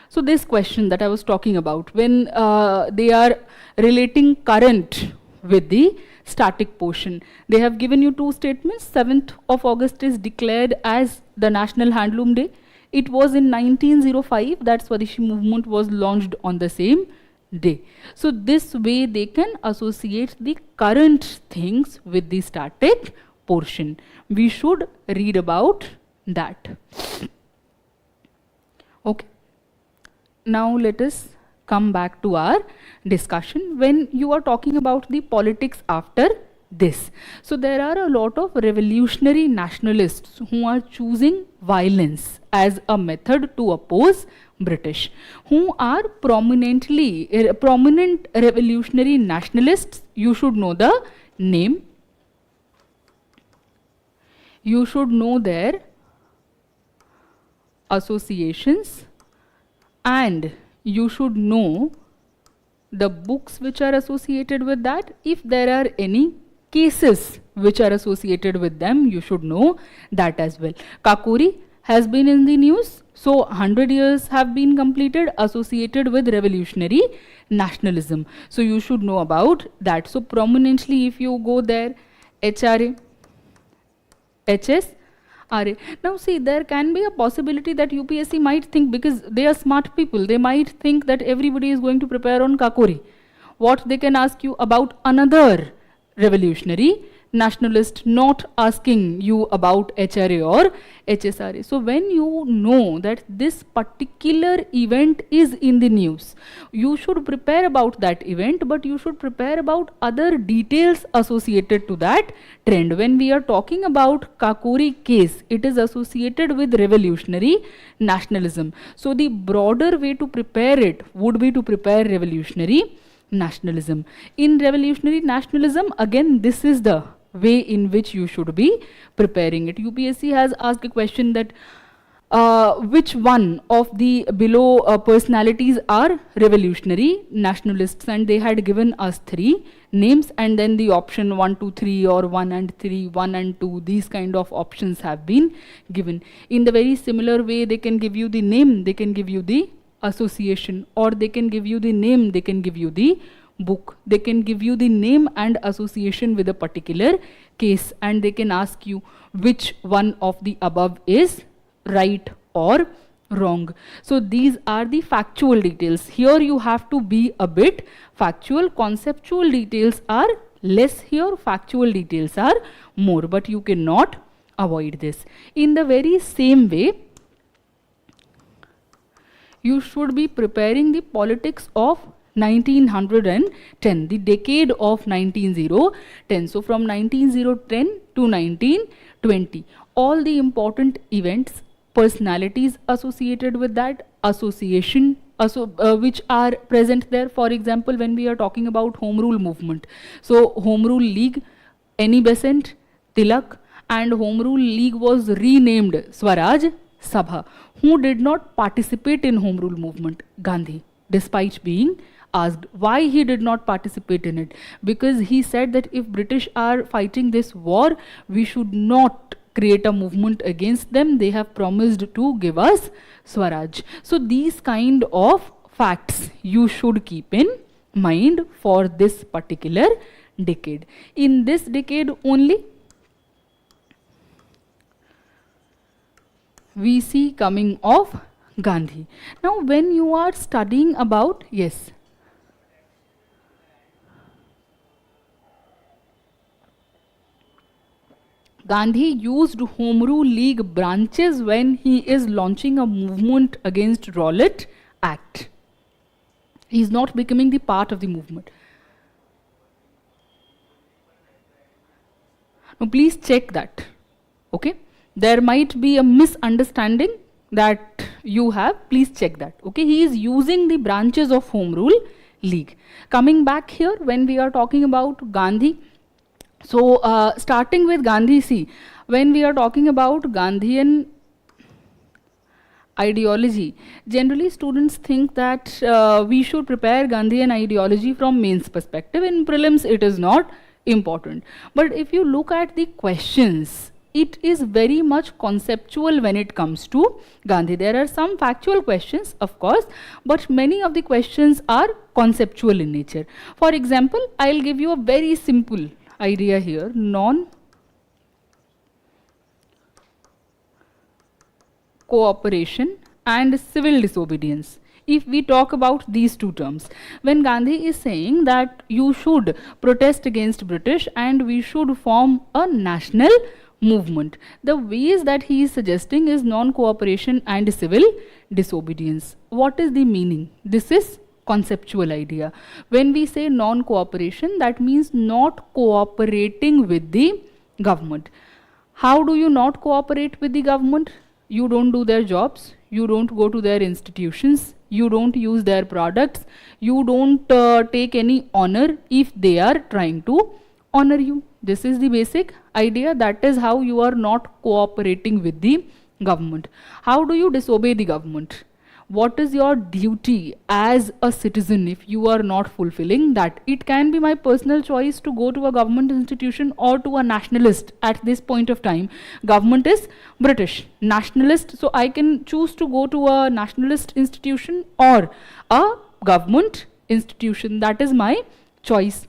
B: So this question that I was talking about, when they are relating current with the static portion, they have given you two statements. 7th of August is declared as the National Handloom Day. It was in 1905 that Swadeshi movement was launched on the same day. So this way they can associate the current things with the static portion. We should read about that. Okay. Now let us come back to our discussion. When you are talking about the politics after this, so there are a lot of revolutionary nationalists who are choosing violence as a method to oppose British, who are prominent revolutionary nationalists. You should know the name, you should know their associations, and you should know the books which are associated with that. If there are any cases which are associated with them, you should know that as well. Kakori has been in the news. So 100 years have been completed associated with revolutionary nationalism. So you should know about that. So prominently if you go there, HRA, HS, RA. Now see, there can be a possibility that UPSC might think, because they are smart people, they might think that everybody is going to prepare on Kakori. What they can ask you about another revolutionary nationalist, not asking you about HRA or HSRA. So when you know that this particular event is in the news, you should prepare about that event, but you should prepare about other details associated to that trend. When we are talking about Kakori case, it is associated with revolutionary nationalism. So the broader way to prepare it would be to prepare revolutionary nationalism. In revolutionary nationalism, again, this is the way in which you should be preparing it. UPSC has asked a question that which one of the below personalities are revolutionary nationalists, and they had given us 3 names, and then the option 1, 2, 3 or 1 and 3, 1 and 2, these kind of options have been given. In the very similar way, they can give you the name, they can give you the association, or they can give you the name, they can give you the book. They can give you the name and association with a particular case and they can ask you which one of the above is right or wrong. So these are the factual details. Here you have to be a bit factual. Conceptual details are less here, factual details are more, but you cannot avoid this. In the very same way, you should be preparing the politics of 1910, the decade of 19010. So from 19010 to 1920, all the important events, personalities associated with that, association which are present there. For example, when we are talking about Home Rule movement, so Home Rule League, Annie Besant, Tilak, and Home Rule League was renamed Swaraj Sabha. Who did not participate in Home Rule movement? Gandhi, despite being asked why he did not participate in it. Because he said that if British are fighting this war, we should not create a movement against them. They have promised to give us Swaraj. So these kind of facts you should keep in mind for this particular decade. In this decade only, we see coming of Gandhi. Now when you are studying about, yes, Gandhi used Home Rule League branches when he is launching a movement against Rowlatt Act. He is not becoming the part of the movement. Now please check that. Okay? There might be a misunderstanding that you have. Please check that. Okay? He is using the branches of Home Rule League. Coming back here, when we are talking about Gandhi, so starting with Gandhi, see, when we are talking about Gandhian ideology, generally students think that we should prepare Gandhian ideology from mains perspective. In prelims it is not important. But if you look at the questions, it is very much conceptual when it comes to Gandhi. There are some factual questions, of course, but many of the questions are conceptual in nature. For example, I'll give you a very simple idea here, non-cooperation and civil disobedience. If we talk about these two terms, when Gandhi is saying that you should protest against British and we should form a national movement, the ways that he is suggesting is non-cooperation and civil disobedience. What is the meaning? This is conceptual idea. When we say non-cooperation, that means not cooperating with the government. How do you not cooperate with the government? You don't do their jobs, you don't go to their institutions, you don't use their products, you don't take any honor if they are trying to honor you. This is the basic idea. That is how you are not cooperating with the government. How do you disobey the government? What is your duty as a citizen if you are not fulfilling that? It can be my personal choice to go to a government institution or to a nationalist at this point of time. Government is British, nationalist, so I can choose to go to a nationalist institution or a government institution. That is my choice.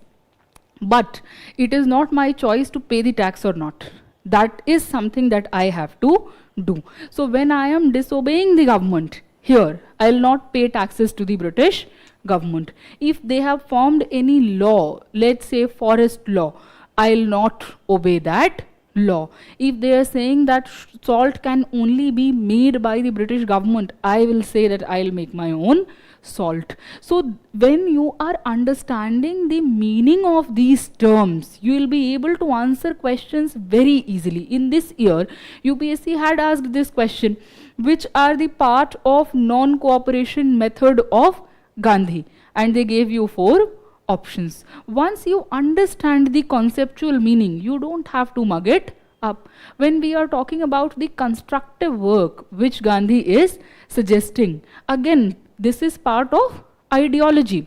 B: But it is not my choice to pay the tax or not. That is something that I have to do. So when I am disobeying the government, here, I will not pay taxes to the British government. If they have formed any law, let's say forest law, I will not obey that law. If they are saying that salt can only be made by the British government, I will say that I will make my own salt. So when you are understanding the meaning of these terms, you will be able to answer questions very easily. In this year, UPSC had asked this question, which are the part of non-cooperation method of Gandhi, and they gave you 4 options. Once you understand the conceptual meaning, you don't have to mug it up. When we are talking about the constructive work which Gandhi is suggesting, again, this is part of ideology.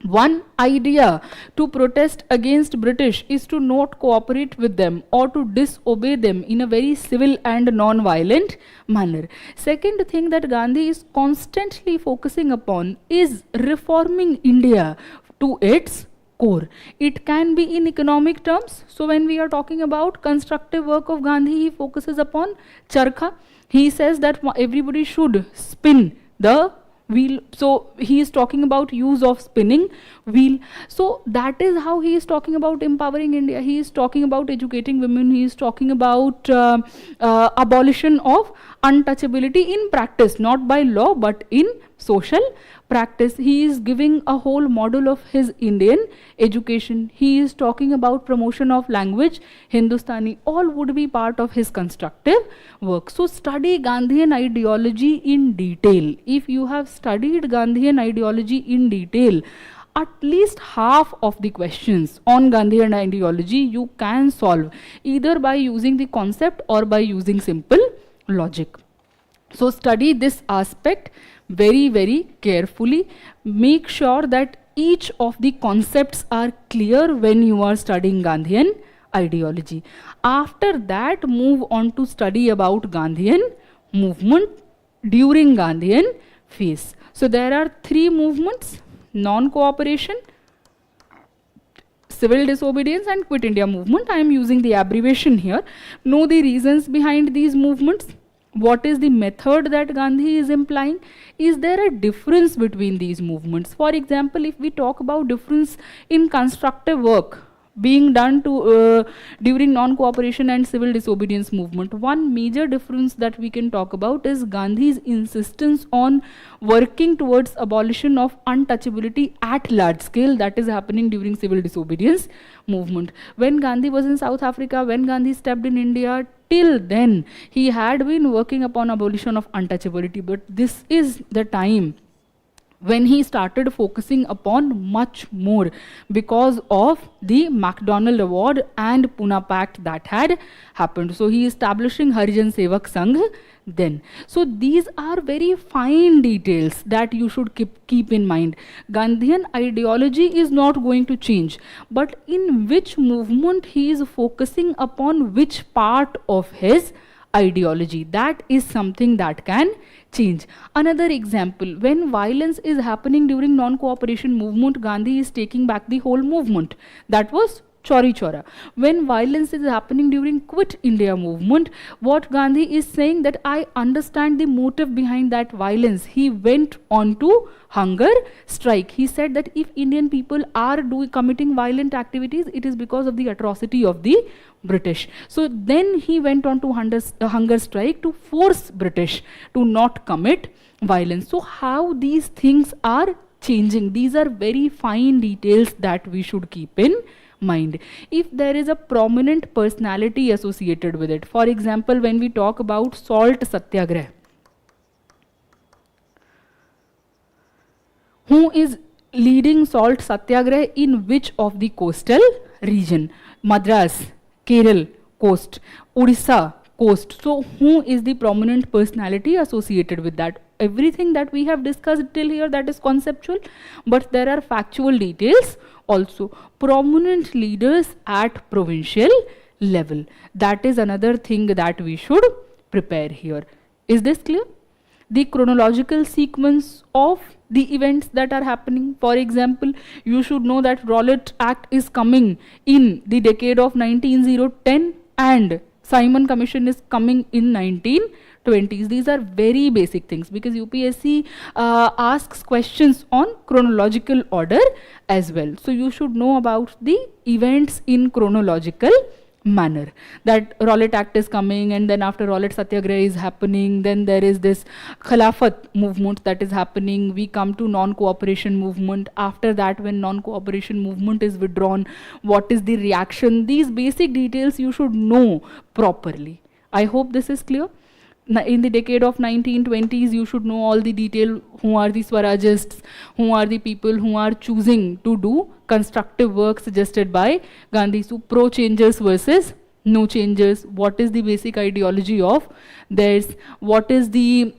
B: One idea to protest against British is to not cooperate with them or to disobey them in a very civil and non-violent manner. Second thing that Gandhi is constantly focusing upon is reforming India to its core. It can be in economic terms. So when we are talking about constructive work of Gandhi, he focuses upon charkha. He says that everybody should spin the wheel. So he is talking about use of spinning wheel. So that is how he is talking about empowering India. He is talking about educating women. He is talking about abolition of untouchability in practice, not by law but in social practice. He is giving a whole model of his Indian education. He is talking about promotion of language, Hindustani. All would be part of his constructive work. So study Gandhian ideology in detail. If you have studied Gandhian ideology in detail, at least half of the questions on Gandhian ideology you can solve either by using the concept or by using simple logic. So study this aspect very, very carefully. Make sure that each of the concepts are clear when you are studying Gandhian ideology. After that, move on to study about Gandhian movement during Gandhian phase. So there are 3 movements: non-cooperation, civil disobedience and Quit India movement. I am using the abbreviation here. Know the reasons behind these movements. What is the method that Gandhi is implying? Is there a difference between these movements? For example, if we talk about difference in constructive work being done during non-cooperation and civil disobedience movement, one major difference that we can talk about is Gandhi's insistence on working towards abolition of untouchability at large scale that is happening during civil disobedience movement. When Gandhi was in South Africa, when Gandhi stepped in India, till then he had been working upon abolition of untouchability, but this is the time when he started focusing upon much more because of the MacDonald Award and Pune Pact that had happened. So he is establishing Harijan Sevak Sangh then. So these are very fine details that you should keep in mind. Gandhian ideology is not going to change, but in which movement he is focusing upon which part of his ideology, that is something that can change. Another example, when violence is happening during non-cooperation movement, Gandhi is taking back the whole movement. That was Chauri Chaura. When violence is happening during Quit India movement, what Gandhi is saying that I understand the motive behind that violence. He went on to hunger strike. He said that if Indian people are committing violent activities, it is because of the atrocity of the British. So then he went on to hunger strike to force British to not commit violence. So how these things are changing, these are very fine details that we should keep in mind. If there is a prominent personality associated with it, for example, when we talk about salt satyagrah, who is leading salt satyagrah in which of the coastal region? Madras, Kerala coast, Odisha coast. So who is the prominent personality associated with that? Everything that we have discussed till here, that is conceptual, but there are factual details also. Prominent leaders at provincial level, that is another thing that we should prepare here. Is this clear? The chronological sequence of the events that are happening. For example, you should know that Rowlatt Act is coming in the decade of 1910 and Simon Commission is coming in 1920s. These are very basic things because UPSC asks questions on chronological order as well. So you should know about the events in chronological manner, that Rowlatt Act is coming, and then after Rowlatt Satyagraha is happening, then there is this Khilafat movement that is happening. We come to non-cooperation movement. After that, when non-cooperation movement is withdrawn, what is the reaction? These basic details you should know properly. I hope this is clear. In the decade of 1920s, you should know all the detail. Who are the Swarajists? Who are the people who are choosing to do constructive work suggested by Gandhi? So pro-changers versus no changers. What is the basic ideology of theirs? What is the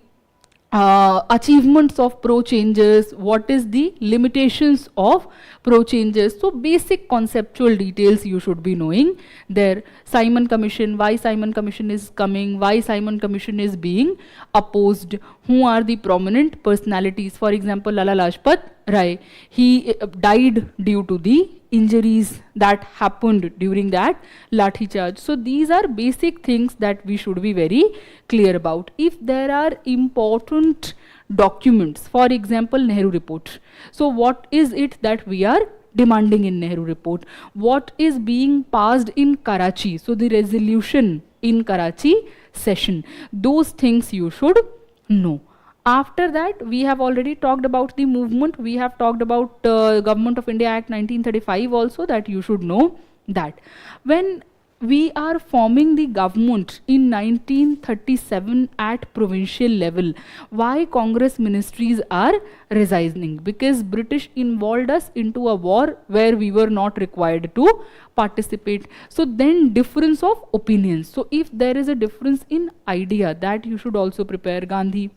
B: achievements of pro-changers? What is the limitations of pro-changers? So basic conceptual details you should be knowing there. Simon Commission, why Simon Commission is coming, why Simon Commission is being opposed, who are the prominent personalities? For example, Lala Lajpat Rai, he died due to the injuries that happened during that lathi charge. So these are basic things that we should be very clear about. If there are important documents, for example, Nehru report. So what is it that we are demanding in Nehru report? What is being passed in Karachi? So the resolution in Karachi session. Those things you should know. After that, we have already talked about the movement. We have talked about Government of India Act 1935 also, that you should know that. When we are forming the government in 1937 at provincial level, why Congress ministries are resigning? Because British involved us into a war where we were not required to participate. So then difference of opinions. So if there is a difference in idea, that you should also prepare. Gandhi,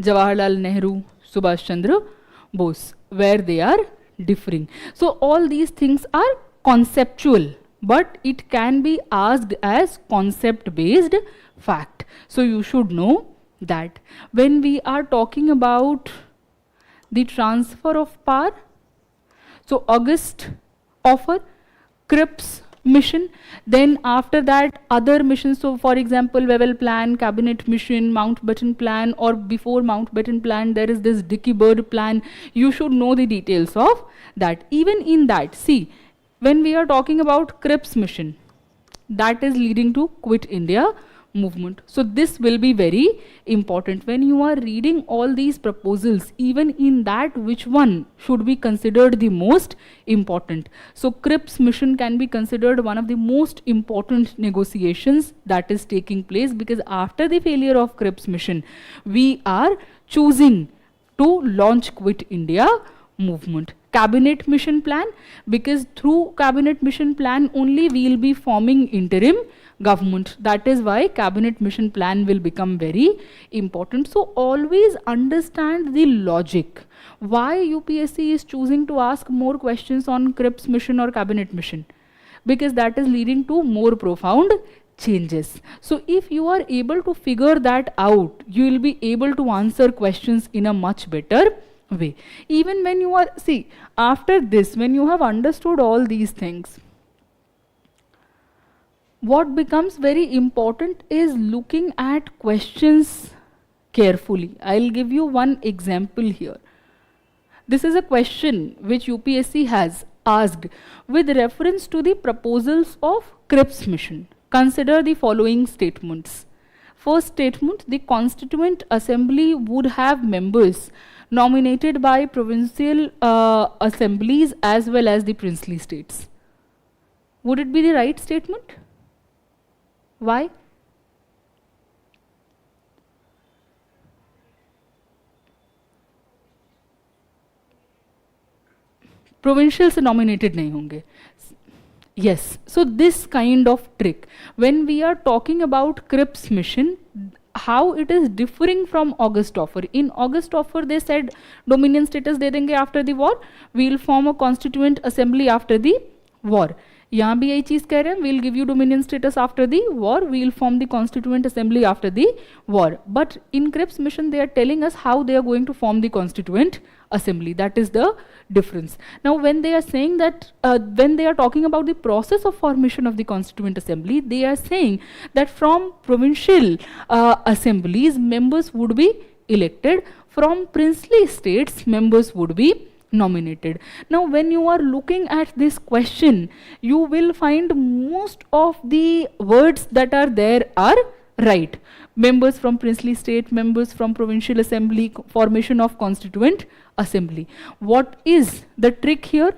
B: Jawaharlal Nehru, Subhash Chandra Bose, where they are differing. So all these things are conceptual, but it can be asked as concept-based fact. So you should know that. When we are talking about the transfer of power, so August offer, Cripps mission, then after that other missions. So for example, Wavell plan, cabinet mission, Mountbatten plan, or before Mountbatten plan there is this Dickey Bird plan. You should know the details of that. Even in that, see, when we are talking about Cripps mission, that is leading to Quit India movement. So this will be very important. When you are reading all these proposals, even in that, which one should be considered the most important? So Cripps mission can be considered one of the most important negotiations that is taking place, because after the failure of Cripps mission, we are choosing to launch Quit India movement. Cabinet mission plan, because through cabinet mission plan only we will be forming interim government. That is why cabinet mission plan will become very important. So always understand the logic. Why UPSC is choosing to ask more questions on Cripps mission or cabinet mission? Because that is leading to more profound changes. So if you are able to figure that out, you will be able to answer questions in a much better way. Even when you are, see, after this, when you have understood all these things, what becomes very important is looking at questions carefully. I'll give you one example here. This is a question which UPSC has asked with reference to the proposals of Cripps mission. Consider the following statements. First statement, the Constituent Assembly would have members nominated by provincial assemblies as well as the princely states. Would it be the right statement? Why? Provincials nominated nahi honge. Yes, so this kind of trick. When we are talking about Cripps mission, how it is differing from August offer. In August offer they said dominion status de denge after the war, we will form a constituent assembly after the war. यहाँ भी यही चीज़ कह रहे हैं, we'll give you dominion status after the war, we'll form the constituent assembly after the war. But in Cripps mission they are telling us how they are going to form the constituent assembly. That is the difference. Now when they are saying that, when they are talking about the process of formation of the constituent assembly, they are saying that from provincial assemblies members would be elected, from princely states members would be nominated. Now when you are looking at this question, you will find most of the words that are there are right. Members from princely state, members from provincial assembly, formation of constituent assembly. What is the trick here?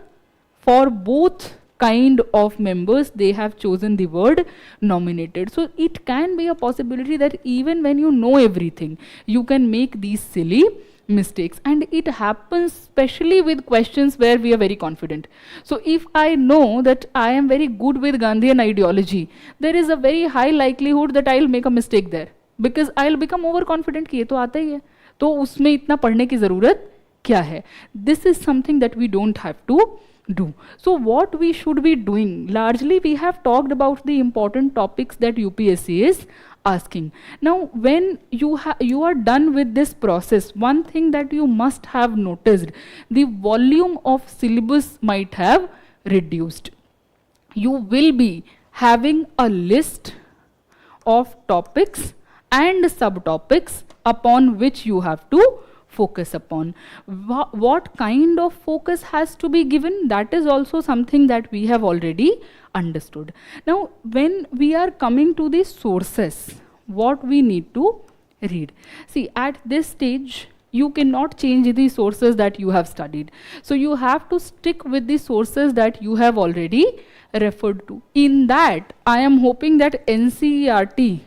B: For both kind of members they have chosen the word nominated. So it can be a possibility that even when you know everything, you can make these silly mistakes, and it happens especially with questions where we are very confident. So if I know that I am very good with Gandhian ideology, there is a very high likelihood that I will make a mistake there, because I will become overconfident कि ये तो आता ही है, तो उसमें इतना पढ़ने की ज़रूरत क्या है? This is something that we don't have to do. So what we should be doing, largely we have talked about the important topics that UPSC is asking. Now, when you are done with this process, one thing that you must have noticed, the volume of syllabus might have reduced. You will be having a list of topics and subtopics upon which you have to focus upon. What kind of focus has to be given? That is also something that we have already understood. Now, when we are coming to the sources, what we need to read. See, at this stage, you cannot change the sources that you have studied. So you have to stick with the sources that you have already referred to. In that, I am hoping that NCERT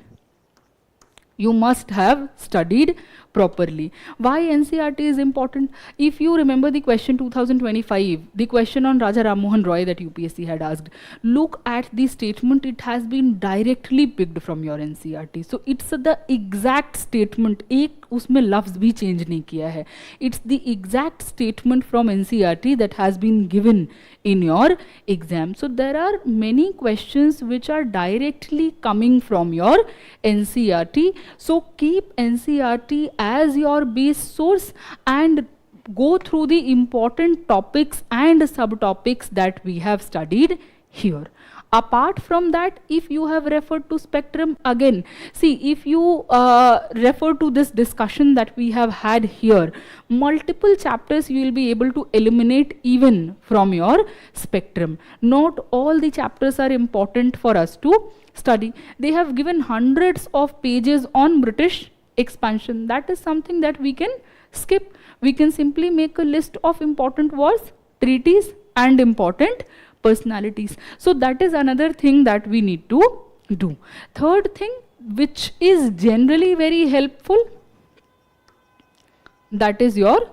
B: you must have studied properly. Why NCERT is important? If you remember the question 2025, the question on Raja Ram Mohan Roy that UPSC had asked, look at the statement, it has been directly picked from your NCERT. So it's the exact statement, एक उसमें लफ्ज़ भी change नहीं किया है. It's the exact statement from NCERT that has been given in your exam. So there are many questions which are directly coming from your NCERT. So keep NCERT as your base source and go through the important topics and subtopics that we have studied here. Apart from that, if you have referred to spectrum, again, see, if you refer to this discussion that we have had here, multiple chapters you will be able to eliminate even from your spectrum. Not all the chapters are important for us to study. They have given hundreds of pages on British expansion. That is something that we can skip. We can simply make a list of important wars, treaties, and important personalities. So that is another thing that we need to do. Third thing, which is generally very helpful, that is your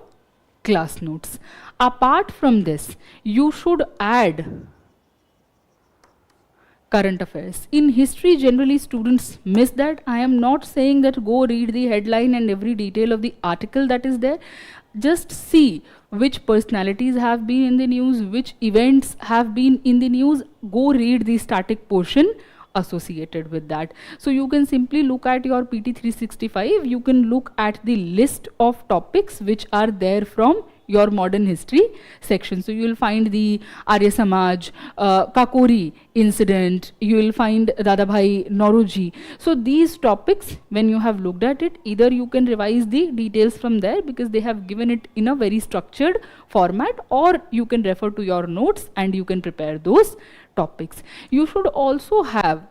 B: class notes. Apart from this, you should add current affairs. In history, generally students miss that. I am not saying that go read the headline and every detail of the article that is there. Just see which personalities have been in the news, which events have been in the news. Go read the static portion associated with that. So you can simply look at your PT 365. You can look at the list of topics which are there from your modern history section. So you will find the Arya Samaj, Kakori incident, you will find Dadabhai Nauroji. So these topics, when you have looked at it, either you can revise the details from there because they have given it in a very structured format, or you can refer to your notes and you can prepare those topics. You should also have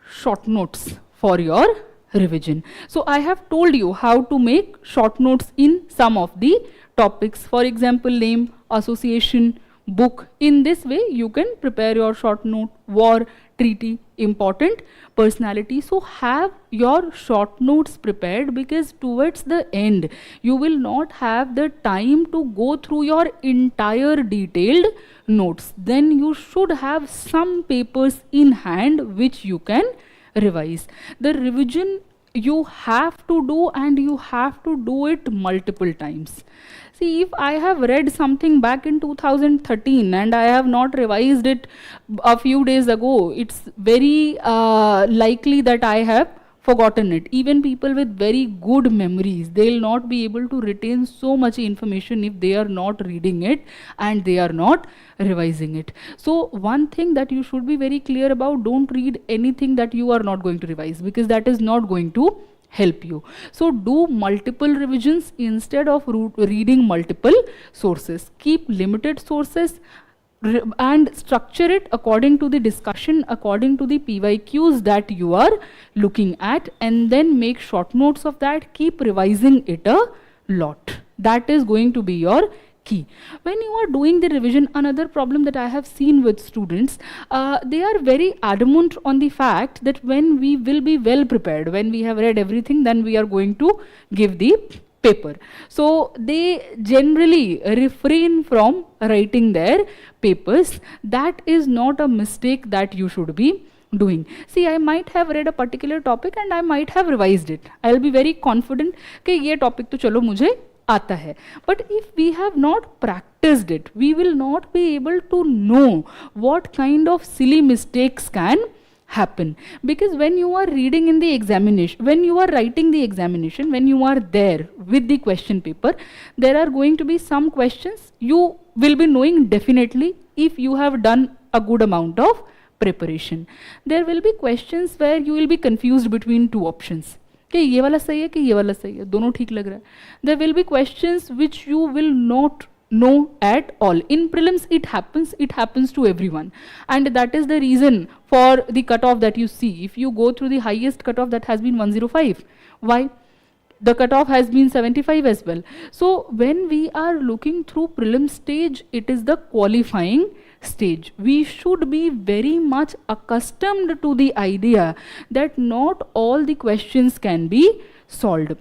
B: short notes for your revision. So I have told you how to make short notes in some of the topics. For example, name, association, book. In this way, you can prepare your short note. War, treaty, important personality. So have your short notes prepared, because towards the end, you will not have the time to go through your entire detailed notes. Then you should have some papers in hand which you can revise. The revision you have to do, and you have to do it multiple times. See, if I have read something back in 2013 and I have not revised it a few days ago, it's very likely that I have forgotten it. Even people with very good memories, they'll not be able to retain so much information if they are not reading it and they are not revising it. So one thing that you should be very clear about, don't read anything that you are not going to revise, because that is not going to help you. So do multiple revisions instead of reading multiple sources. Keep limited sources and structure it according to the discussion, according to the PYQs that you are looking at, and then make short notes of that. Keep revising it a lot. That is going to be your key. When you are doing the revision, another problem that I have seen with students, they are very adamant on the fact that when we will be well prepared, when we have read everything, then we are going to give the paper. So they generally refrain from writing their papers. That is not a mistake that you should be doing. See, I might have read a particular topic and I might have revised it. I'll be very confident कि ये topic तो चलो मुझे आता है. But if we have not practiced it, we will not be able to know what kind of silly mistakes can happen. Because when you are reading in the examination, when you are writing the examination, when you are there with the question paper, there are going to be some questions you will be knowing definitely if you have done a good amount of preparation. There will be questions where you will be confused between two options. कि ये वाला सही है कि ये वाला सही है, दोनों ठीक लग रहा है. There will be questions which you will not know at all. In prelims it happens to everyone, and that is the reason for the cutoff that you see. If you go through the highest cutoff, that has been 105. Why? The cutoff has been 75 as well. So when we are looking through prelim stage, it is the qualifying stage. We should be very much accustomed to the idea that not all the questions can be solved.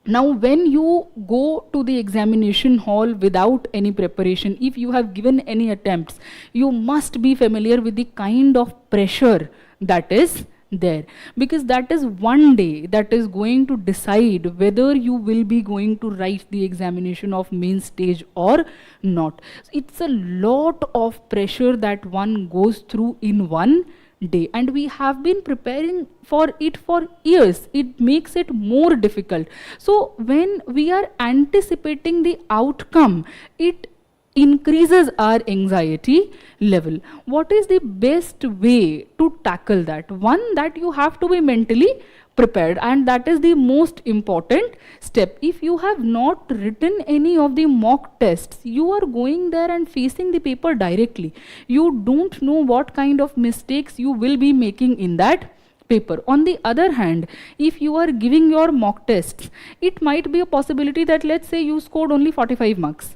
B: Now when you go to the examination hall without any preparation, if you have given any attempts, you must be familiar with the kind of pressure that is there, because that is one day that is going to decide whether you will be going to write the examination of main stage or not. It's a lot of pressure that one goes through in one day, and we have been preparing for it for years. It makes it more difficult. So when we are anticipating the outcome, it increases our anxiety level. What is the best way to tackle that? One, that you have to be mentally prepared, and that is the most important step. If you have not written any of the mock tests, you are going there and facing the paper directly. You don't know what kind of mistakes you will be making in that paper. On the other hand, if you are giving your mock tests, it might be a possibility that, let's say, you scored only 45 marks.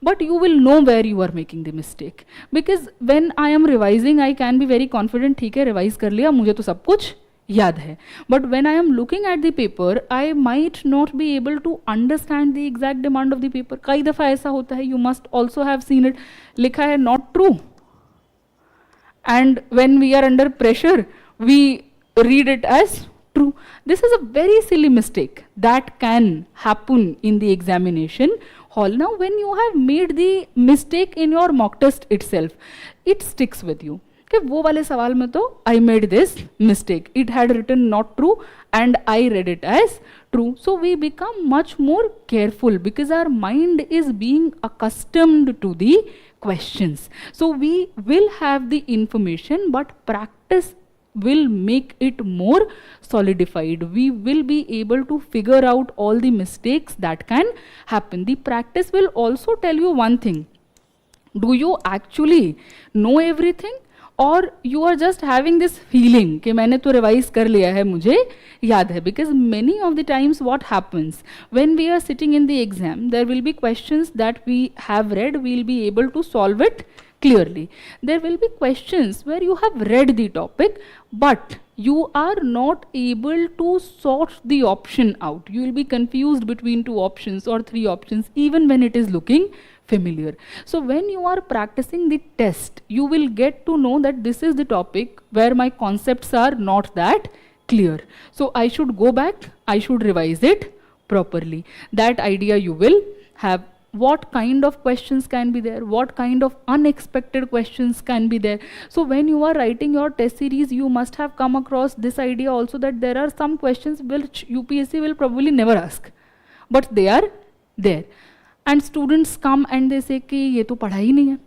B: But you will know where you are making the mistake. Because when I am revising, I can be very confident, ठीक है, revise कर लिया, मुझे तो सब कुछ याद है. But when I am looking at the paper, I might not be able to understand the exact demand of the paper. कई दफ़ा ऐसा होता है, you must also have seen it, लिखा है not true. And when we are under pressure, we read it as true. This is a very silly mistake that can happen in the examination hall. Now when you have made the mistake in your mock test itself, it sticks with you. कि वो वाले सवाल में तो I made this mistake. It had written not true and I read it as true. So we become much more careful because our mind is being accustomed to the questions. So we will have the information, but practice will make it more solidified. We will be able to figure out all the mistakes that can happen. The practice will also tell you one thing. Do you actually know everything? Or you are just having this feeling कि मैंने तो revise कर लिया है, मुझे याद है. Because many of the times what happens when we are sitting in the exam, there will be questions that we have read, we will be able to solve it clearly. There will be questions where you have read the topic, but you are not able to sort the option out. You will be confused between two options or three options, even when it is looking familiar. So when you are practicing the test, you will get to know that this is the topic where my concepts are not that clear. So I should go back, I should revise it properly. That idea you will have. What kind of questions can be there? What kind of unexpected questions can be there? So when you are writing your test series, you must have come across this idea also that there are some questions which UPSC will probably never ask, but they are there. And students come and they say कि ये तो पढ़ा ही नहीं है,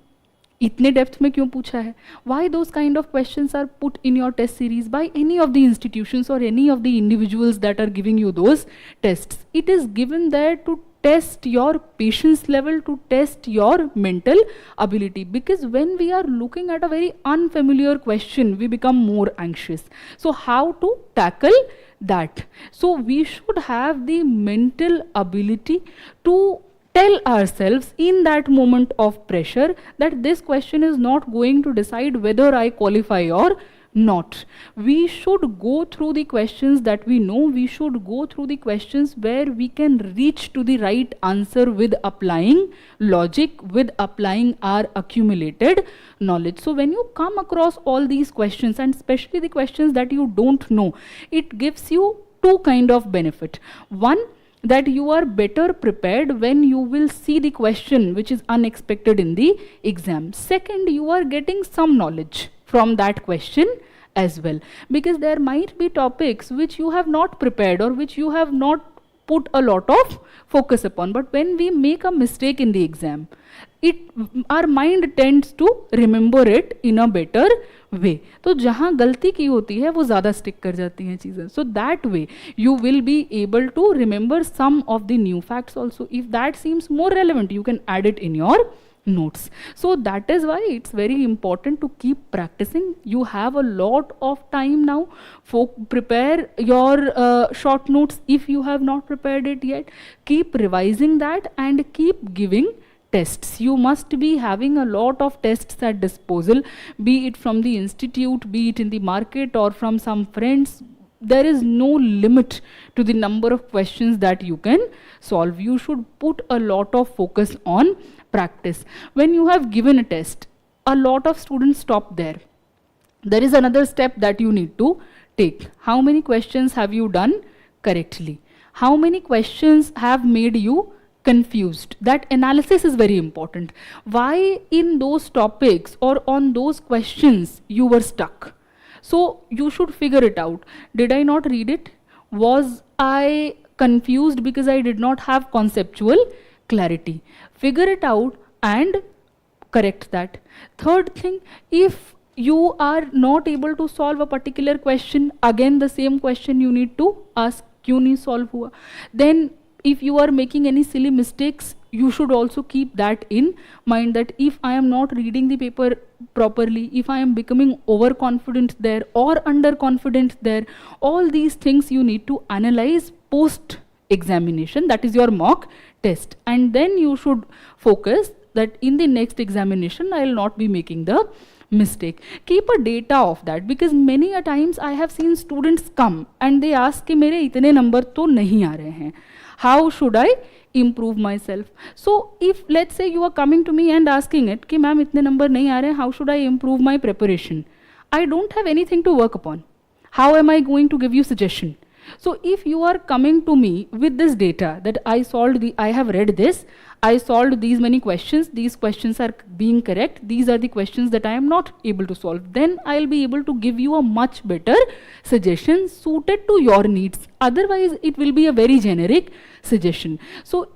B: इतने depth में क्यों पूछा है? Why those kind of questions are put in your test series by any of the institutions or any of the individuals that are giving you those tests? It is given there to test your patience level, to test your mental ability, because when we are looking at a very unfamiliar question, we become more anxious. So how to tackle that? So we should have the mental ability to tell ourselves in that moment of pressure that this question is not going to decide whether I qualify or not. We should go through the questions that we know. We should go through the questions where we can reach to the right answer with applying logic, with applying our accumulated knowledge. So when you come across all these questions, and especially the questions that you don't know, it gives you two kind of benefit. One, that you are better prepared when you will see the question which is unexpected in the exam. Second, you are getting some knowledge from that question as well, because there might be topics which you have not prepared or which you have not put a lot of focus upon, but when we make a mistake in the exam, our mind tends to remember it in a better way. तो जहाँ गलती की होती है वो ज़्यादा stick कर जाती हैं चीज़ें. So that way you will be able to remember some of the new facts also. If that seems more relevant, you can add it in your notes. So that is why it's very important to keep practicing. You have a lot of time now. Prepare your short notes if you have not prepared it yet. Keep revising that and keep giving tests. You must be having a lot of tests at disposal, be it from the institute, be it in the market or from some friends. There is no limit to the number of questions that you can solve. You should put a lot of focus on practice. When you have given a test, a lot of students stop there. There is another step that you need to take. How many questions have you done correctly? How many questions have made you confused? That analysis is very important. Why in those topics or on those questions you were stuck? So you should figure it out. Did I not read it? Was I confused because I did not have conceptual clarity? Figure it out and correct that. Third thing, if you are not able to solve a particular question, again the same question you need to ask, क्यों नहीं solve हुआ? Then if you are making any silly mistakes, you should also keep that in mind, that if I am not reading the paper properly, if I am becoming overconfident there or underconfident there, all these things you need to analyze post examination, that is your mock test, and then you should focus that in the next examination I will not be making the mistake. Keep a data of that, because many a times I have seen students come and they ask कि मेरे इतने number तो नहीं आ रहे हैं, how should I improve myself? So if let's say you are coming to me and asking it कि ma'am इतने number नहीं आ रहे हैं, how should I improve my preparation? I don't have anything to work upon. How am I going to give you suggestion? So if you are coming to me with this data that I have read this, I solved these many questions, these questions are being correct, these are the questions that I am not able to solve, then I will be able to give you a much better suggestion suited to your needs. Otherwise it will be a very generic suggestion. So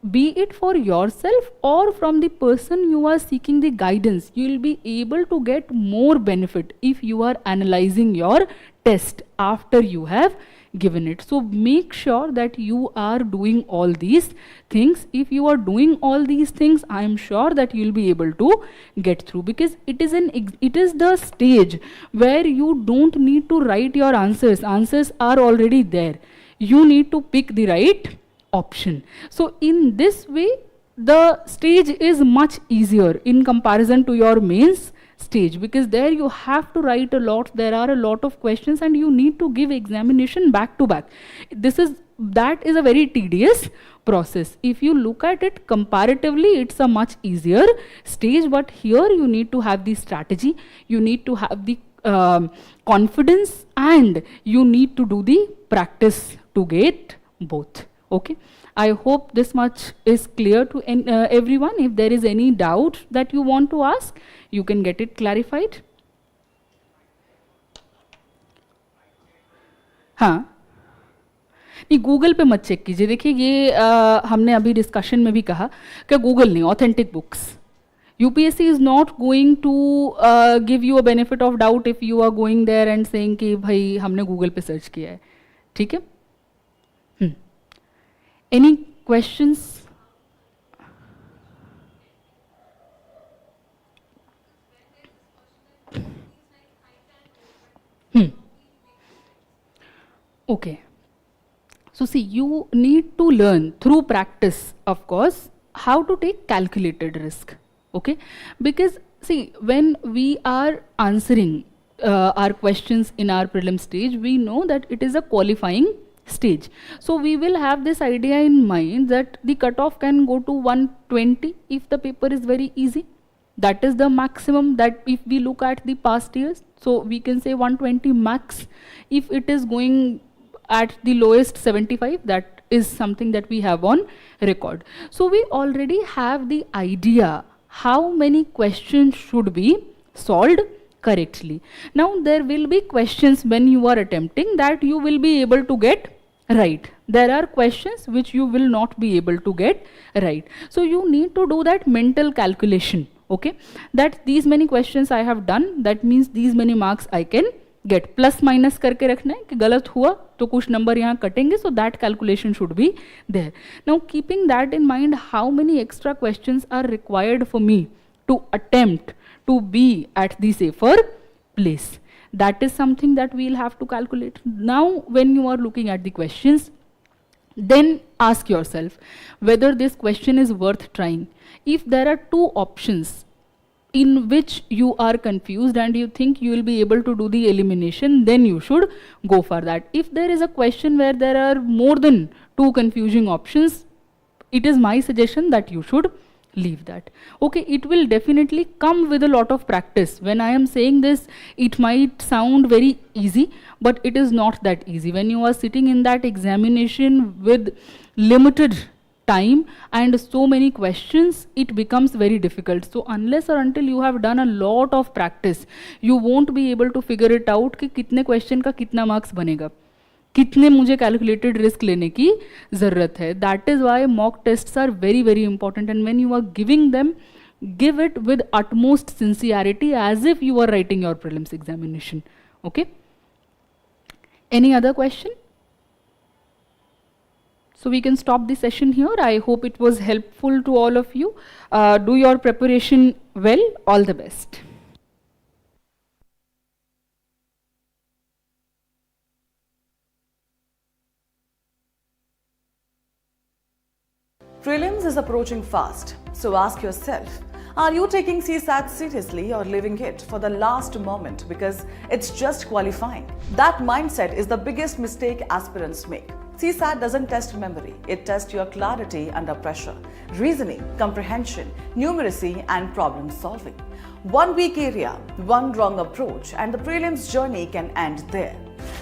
B: be it for yourself or from the person you are seeking the guidance, you will be able to get more benefit if you are analyzing your test after you have given it. So make sure that you are doing all these things. If you are doing all these things, I am sure that you will be able to get through, because it is the stage where you don't need to write your answers. Answers are already there. You need to pick the right option. So in this way, the stage is much easier in comparison to your mains stage, because there you have to write a lot, there are a lot of questions and you need to give examination back to back. That is a very tedious process. If you look at it comparatively, it's a much easier stage, but here you need to have the strategy, you need to have the confidence, and you need to do the practice to get both. Okay, I hope this much is clear to everyone. If there is any doubt that you want to ask, you can get it clarified. हाँ, नहीं Google पे मत check कीजिए. देखिए ये हमने अभी discussion में भी कहा कि गूगल नहीं, authentic books. UPSC is not going to give you a benefit of doubt if you are going there and saying कि भाई हमने गूगल पे सर्च किया है. ठीक है? Any questions? Okay. So see, you need to learn through practice, of course, how to take calculated risk. Okay? Because see, when we are answering our questions in our prelim stage, we know that it is a qualifying stage. So we will have this idea in mind that the cutoff can go to 120 if the paper is very easy. That is the maximum that if we look at the past years. So we can say 120 max. If it is going at the lowest 75, that is something that we have on record. So we already have the idea how many questions should be solved correctly. Now there will be questions when you are attempting that you will be able to get right. There are questions which you will not be able to get right. So you need to do that mental calculation, okay, that these many questions I have done, that means these many marks I can get. Plus minus करके रखना है कि गलत हुआ तो कुछ number यहाँ कटेंगे, so that calculation should be there. Now keeping that in mind, how many extra questions are required for me to attempt to be at the safer place? That is something that we will have to calculate. Now when you are looking at the questions, then ask yourself whether this question is worth trying. If there are two options in which you are confused and you think you will be able to do the elimination, then you should go for that. If there is a question where there are more than two confusing options, it is my suggestion that you should leave that. Okay, it will definitely come with a lot of practice. When I am saying this, it might sound very easy, but it is not that easy. When you are sitting in that examination with limited time and so many questions, it becomes very difficult. So unless or until you have done a lot of practice, you won't be able to figure it out कि कितने question का कितना marks बनेगा, कितने मुझे calculated risk लेने की ज़रूरत है. That is why mock tests are very, very important, and when you are giving them, give it with utmost sincerity as if you are writing your prelims examination. Okay? Any other question? So we can stop the session here. I hope it was helpful to all of you. Do your preparation well. All the best.
A: Prelims is approaching fast, so ask yourself, are you taking CSAT seriously or leaving it for the last moment because it's just qualifying? That mindset is the biggest mistake aspirants make. CSAT doesn't test memory, it tests your clarity under pressure, reasoning, comprehension, numeracy and problem solving. One weak area, one wrong approach and the prelims journey can end there.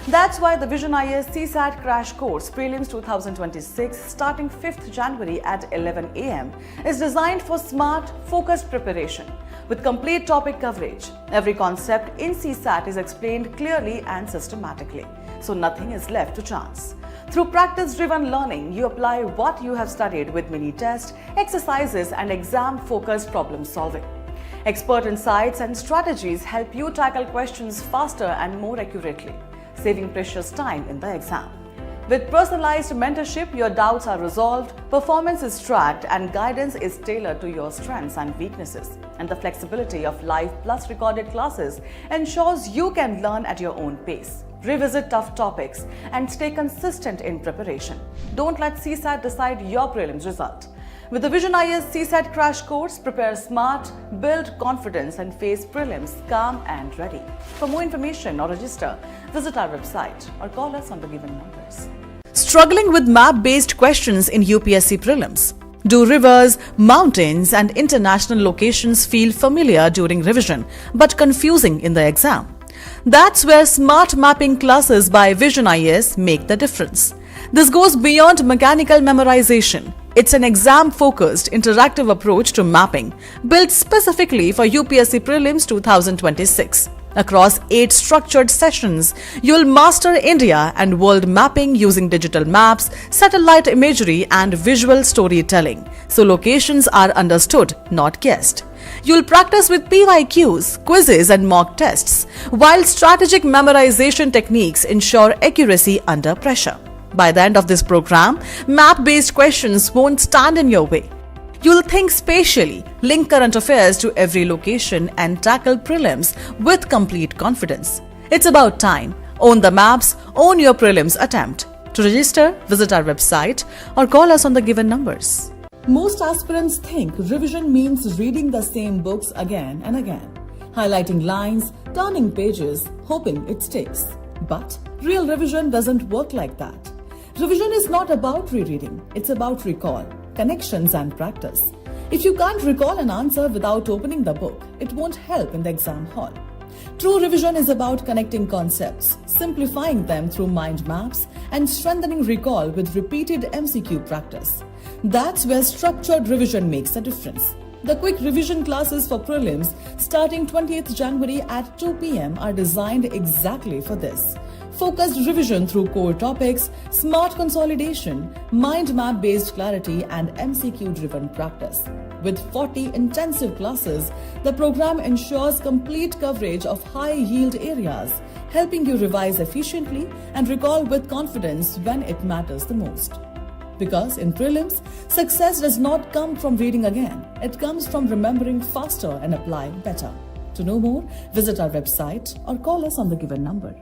A: That's why the Vision IAS CSAT Crash Course Prelims 2026 starting 5th January at 11 AM is designed for smart, focused preparation. With complete topic coverage, every concept in CSAT is explained clearly and systematically, so nothing is left to chance. Through practice-driven learning, you apply what you have studied with mini-tests, exercises and exam-focused problem solving. Expert insights and strategies help you tackle questions faster and more accurately, saving precious time in the exam. With personalized mentorship, your doubts are resolved, performance is tracked, and guidance is tailored to your strengths and weaknesses. And the flexibility of live plus recorded classes ensures you can learn at your own pace, revisit tough topics, and stay consistent in preparation. Don't let CSAT decide your prelims result. With the Vision IAS CSAT Crash Course, prepare smart, build confidence, and face prelims calm and ready. For more information or register, visit our website or call us on the given numbers. Struggling with map-based questions in UPSC Prelims? Do rivers, mountains, and international locations feel familiar during revision but confusing in the exam? That's where smart mapping classes by Vision IAS make the difference. This goes beyond mechanical memorization. It's an exam-focused, interactive approach to mapping, built specifically for UPSC Prelims 2026. Across 8 structured sessions, you'll master India and world mapping using digital maps, satellite imagery, and visual storytelling, so locations are understood, not guessed. You'll practice with PYQs, quizzes, and mock tests, while strategic memorization techniques ensure accuracy under pressure. By the end of this program, map-based questions won't stand in your way. You'll think spatially, link current affairs to every location, and tackle prelims with complete confidence. It's about time. Own the maps, own your prelims attempt. To register, visit our website or call us on the given numbers. Most aspirants think revision means reading the same books again and again, highlighting lines, turning pages, hoping it sticks. But real revision doesn't work like that. Revision is not about rereading, it's about recall, connections and practice. If you can't recall an answer without opening the book, it won't help in the exam hall. True revision is about connecting concepts, simplifying them through mind maps, and strengthening recall with repeated MCQ practice. That's where structured revision makes a difference. The quick revision classes for prelims starting 20th January at 2 p.m. are designed exactly for this. Focused revision through core topics, smart consolidation, mind map based clarity and MCQ driven practice. With 40 intensive classes, the program ensures complete coverage of high yield areas, helping you revise efficiently and recall with confidence when it matters the most. Because in prelims, success does not come from reading again. It comes from remembering faster and applying better. To know more, visit our website or call us on the given number.